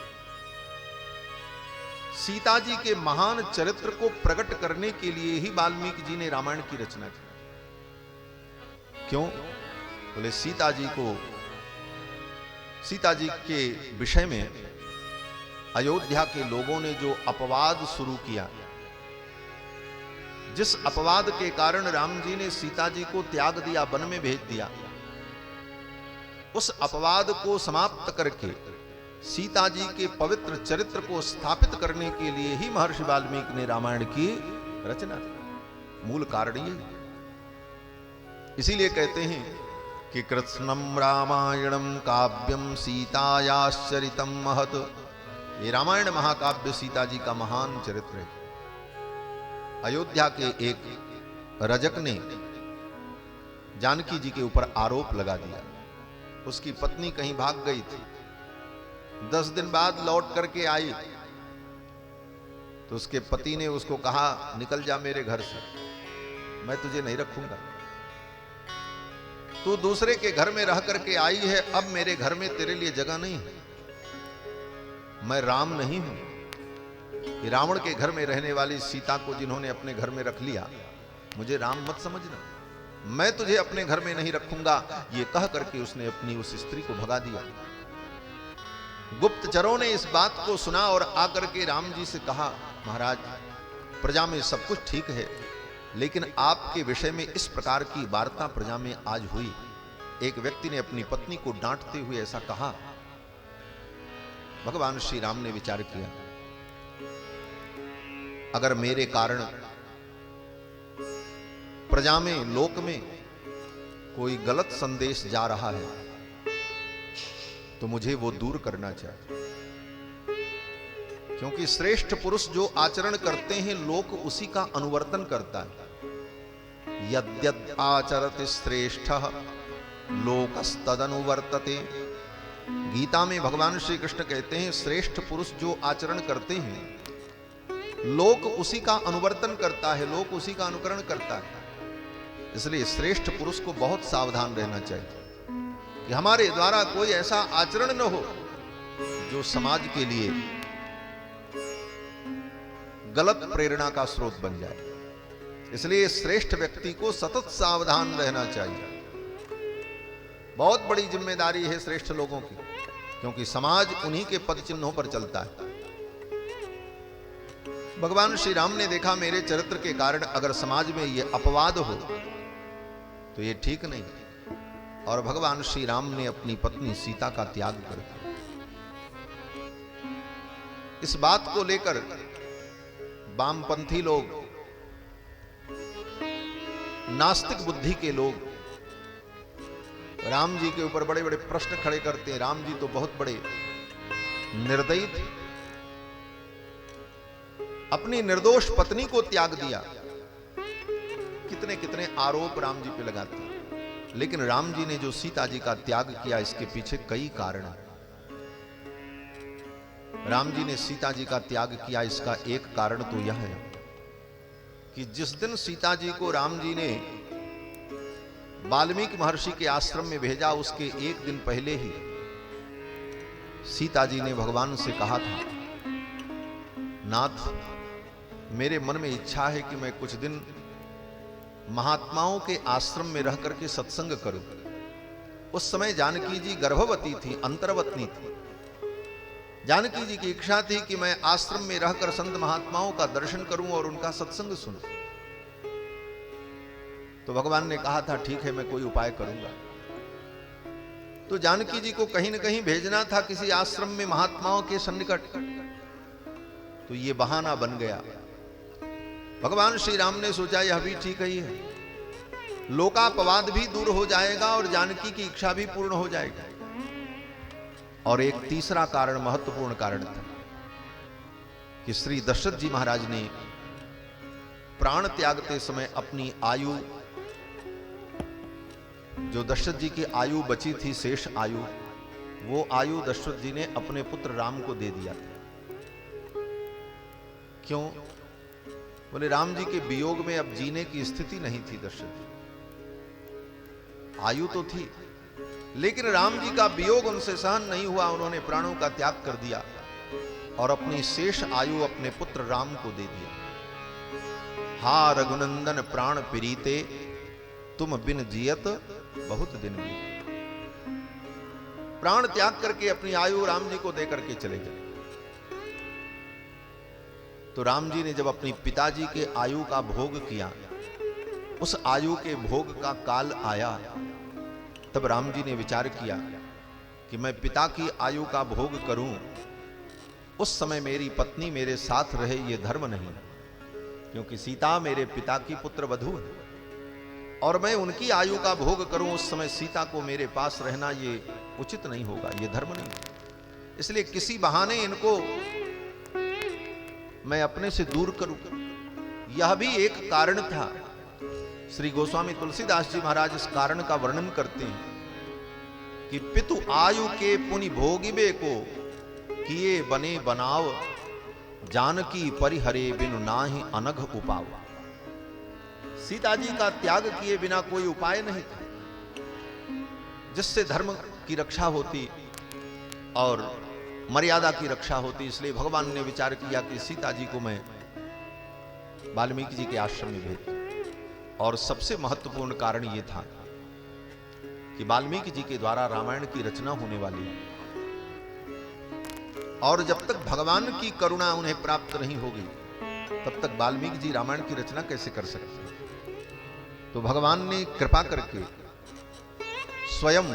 सीता जी के महान चरित्र को प्रकट करने के लिए ही वाल्मीकि जी ने रामायण की रचना की। क्यों? बोले सीता जी के विषय में अयोध्या के लोगों ने जो अपवाद शुरू किया, जिस अपवाद के कारण राम जी ने सीता जी को त्याग दिया, वन में भेज दिया, उस अपवाद को समाप्त करके सीता जी के पवित्र चरित्र को स्थापित करने के लिए ही महर्षि वाल्मीकि ने रामायण की रचना की। मूल कारण ये, इसीलिए कहते हैं कि कृत्स्नम रामायणम काव्यम सीतायाश्चरितम महत्, ये रामायण महाकाव्य सीता जी का महान चरित्र है। अयोध्या के एक रजक ने जानकी जी के ऊपर आरोप लगा दिया, उसकी पत्नी कहीं भाग गई थी, 10 दिन बाद लौट करके आई, तो उसके पति ने उसको कहा निकल जा मेरे घर से, मैं तुझे नहीं रखूंगा। तू दूसरे के घर में रह करके आई है, अब मेरे घर में तेरे लिए जगह नहीं है। मैं राम नहीं हूं कि रावण के घर में रहने वाली सीता को जिन्होंने अपने घर में रख लिया, मुझे राम मत समझना, मैं तुझे अपने घर में नहीं रखूंगा। ये कह करके उसने अपनी उस स्त्री को भगा दिया। गुप्तचरों ने इस बात को सुना और आकर के राम जी से कहा महाराज प्रजा में सब कुछ ठीक है, लेकिन आपके विषय में इस प्रकार की वार्ता प्रजा में आज हुई। एक व्यक्ति ने अपनी पत्नी को डांटते हुए ऐसा कहा। भगवान श्री राम ने विचार किया, अगर मेरे कारण प्रजा में, लोक में कोई गलत संदेश जा रहा है तो मुझे वो दूर करना चाहिए, क्योंकि श्रेष्ठ पुरुष जो आचरण करते हैं लोक उसी का अनुवर्तन करता है। यद्यद् आचरति श्रेष्ठः लोकस्तदनुवर्तते। गीता में भगवान श्री कृष्ण कहते हैं श्रेष्ठ पुरुष जो आचरण करते हैं लोक उसी का अनुवर्तन करता है, लोक उसी का अनुकरण करता है। इसलिए श्रेष्ठ पुरुष को बहुत सावधान रहना चाहिए कि हमारे द्वारा कोई ऐसा आचरण न हो जो समाज के लिए गलत प्रेरणा का स्रोत बन जाए। इसलिए श्रेष्ठ व्यक्ति को सतत सावधान रहना चाहिए। बहुत बड़ी जिम्मेदारी है श्रेष्ठ लोगों की, क्योंकि समाज उन्हीं के पद चिन्हों पर चलता है। भगवान श्री राम ने देखा मेरे चरित्र के कारण अगर समाज में ये अपवाद हो तो ये ठीक नहीं। और भगवान श्री राम ने अपनी पत्नी सीता का त्याग कर दिया। इस बात को लेकर वामपंथी लोग, नास्तिक बुद्धि के लोग राम जी के ऊपर बड़े बड़े प्रश्न खड़े करते हैं। राम जी तो बहुत बड़े निर्दयी थे, अपनी निर्दोष पत्नी को त्याग दिया। कितने कितने आरोप राम जी पे लगाते हैं। लेकिन राम जी ने जो सीता जी का त्याग किया, इसके पीछे कई कारण हैं। राम जी ने सीता जी का त्याग किया, इसका एक कारण तो यह है कि जिस दिन सीता जी को राम जी ने वाल्मीकि महर्षि के आश्रम में भेजा, उसके एक दिन पहले ही सीता जी ने भगवान से कहा था, नाथ, मेरे मन में इच्छा है कि मैं कुछ दिन महात्माओं के आश्रम में रह करके सत्संग करूं। उस समय जानकी जी गर्भवती थी, अंतर्वतनी थी। जानकी जी की इच्छा थी कि मैं आश्रम में रहकर संत महात्माओं का दर्शन करूं और उनका सत्संग सुनूं। तो भगवान ने कहा था, ठीक है, मैं कोई उपाय करूंगा। तो जानकी जी को कहीं न कहीं भेजना था किसी आश्रम में महात्माओं के सन्निकट। तो ये बहाना बन गया। भगवान श्री राम ने सोचा यह भी ठीक ही है, लोकापवाद भी दूर हो जाएगा और जानकी की इच्छा भी पूर्ण हो जाएगी। और एक तीसरा कारण, महत्वपूर्ण कारण था कि श्री दशरथ जी महाराज ने प्राण त्यागते समय अपनी आयु, जो दशरथ जी की आयु बची थी, शेष आयु, वो आयु दशरथ जी ने अपने पुत्र राम को दे दिया था। क्यों? बोले राम जी के वियोग में अब जीने की स्थिति नहीं थी दशरथ जी। आयु तो थी, लेकिन राम जी का वियोग उनसे सहन नहीं हुआ। उन्होंने प्राणों का त्याग कर दिया और अपनी शेष आयु अपने पुत्र राम को दे दिया। हा रघुनंदन प्राण प्रीते, तुम बिन जियत बहुत दिन बीते। प्राण त्याग करके अपनी आयु राम जी को दे करके चले गए। तो राम जी ने जब अपनी पिताजी के आयु का भोग किया, उस आयु के भोग का काल आया, तब राम जी ने विचार किया कि मैं पिता की आयु का भोग करूं, उस समय मेरी पत्नी मेरे साथ रहे, ये धर्म नहीं, क्योंकि सीता मेरे पिता की पुत्र वधू है, और मैं उनकी आयु का भोग करूं उस समय सीता को मेरे पास रहना ये उचित नहीं होगा, ये धर्म नहीं। इसलिए किसी बहाने इनको मैं अपने से दूर करूं। यह भी एक कारण था। श्री गोस्वामी तुलसीदास जी महाराज इस कारण का वर्णन करते हैं कि पितु आयु के पुनि भोगिबे को किए बने बनाव, जानकी परिहरे बिनु नाहि अनघ उपाव। सीता जी का त्याग किए बिना कोई उपाय नहीं था जिससे धर्म की रक्षा होती और मर्यादा की रक्षा होती। इसलिए भगवान ने विचार किया कि सीता जी को मैं वाल्मीकि जी के आश्रम में भेज दूं। और सबसे महत्वपूर्ण कारण यह था कि वाल्मीकि जी के द्वारा रामायण की रचना होने वाली है, और जब तक भगवान की करुणा उन्हें प्राप्त नहीं होगी तब तक वाल्मीकि जी रामायण की रचना कैसे कर सकते हैं। तो भगवान ने कृपा करके स्वयं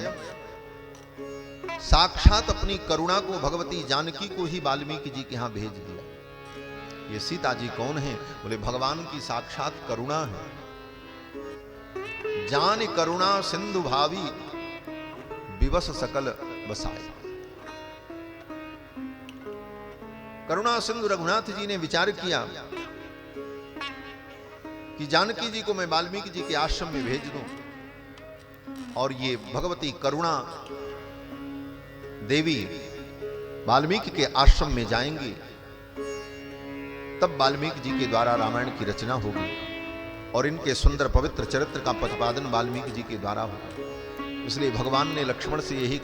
साक्षात अपनी करुणा को भगवती जानकी को ही वाल्मीकि जी के यहां भेज दिया। ये सीता जी कौन है? बोले भगवान की साक्षात करुणा है। जान करुणा सिंधु भावी, विवश सकल बसाए। करुणा सिंधु रघुनाथ जी ने विचार किया कि जानकी जी को मैं वाल्मीकि जी के आश्रम में भेज दूं, और ये भगवती करुणा देवी वाल्मीकि के आश्रम में जाएंगी, तब वाल्मीकि जी के द्वारा रामायण की रचना होगी और इनके सुंदर पवित्र चरित्र का प्रतिपादन वाल्मीकि जी के द्वारा होगा। इसलिए भगवान ने लक्ष्मण से यही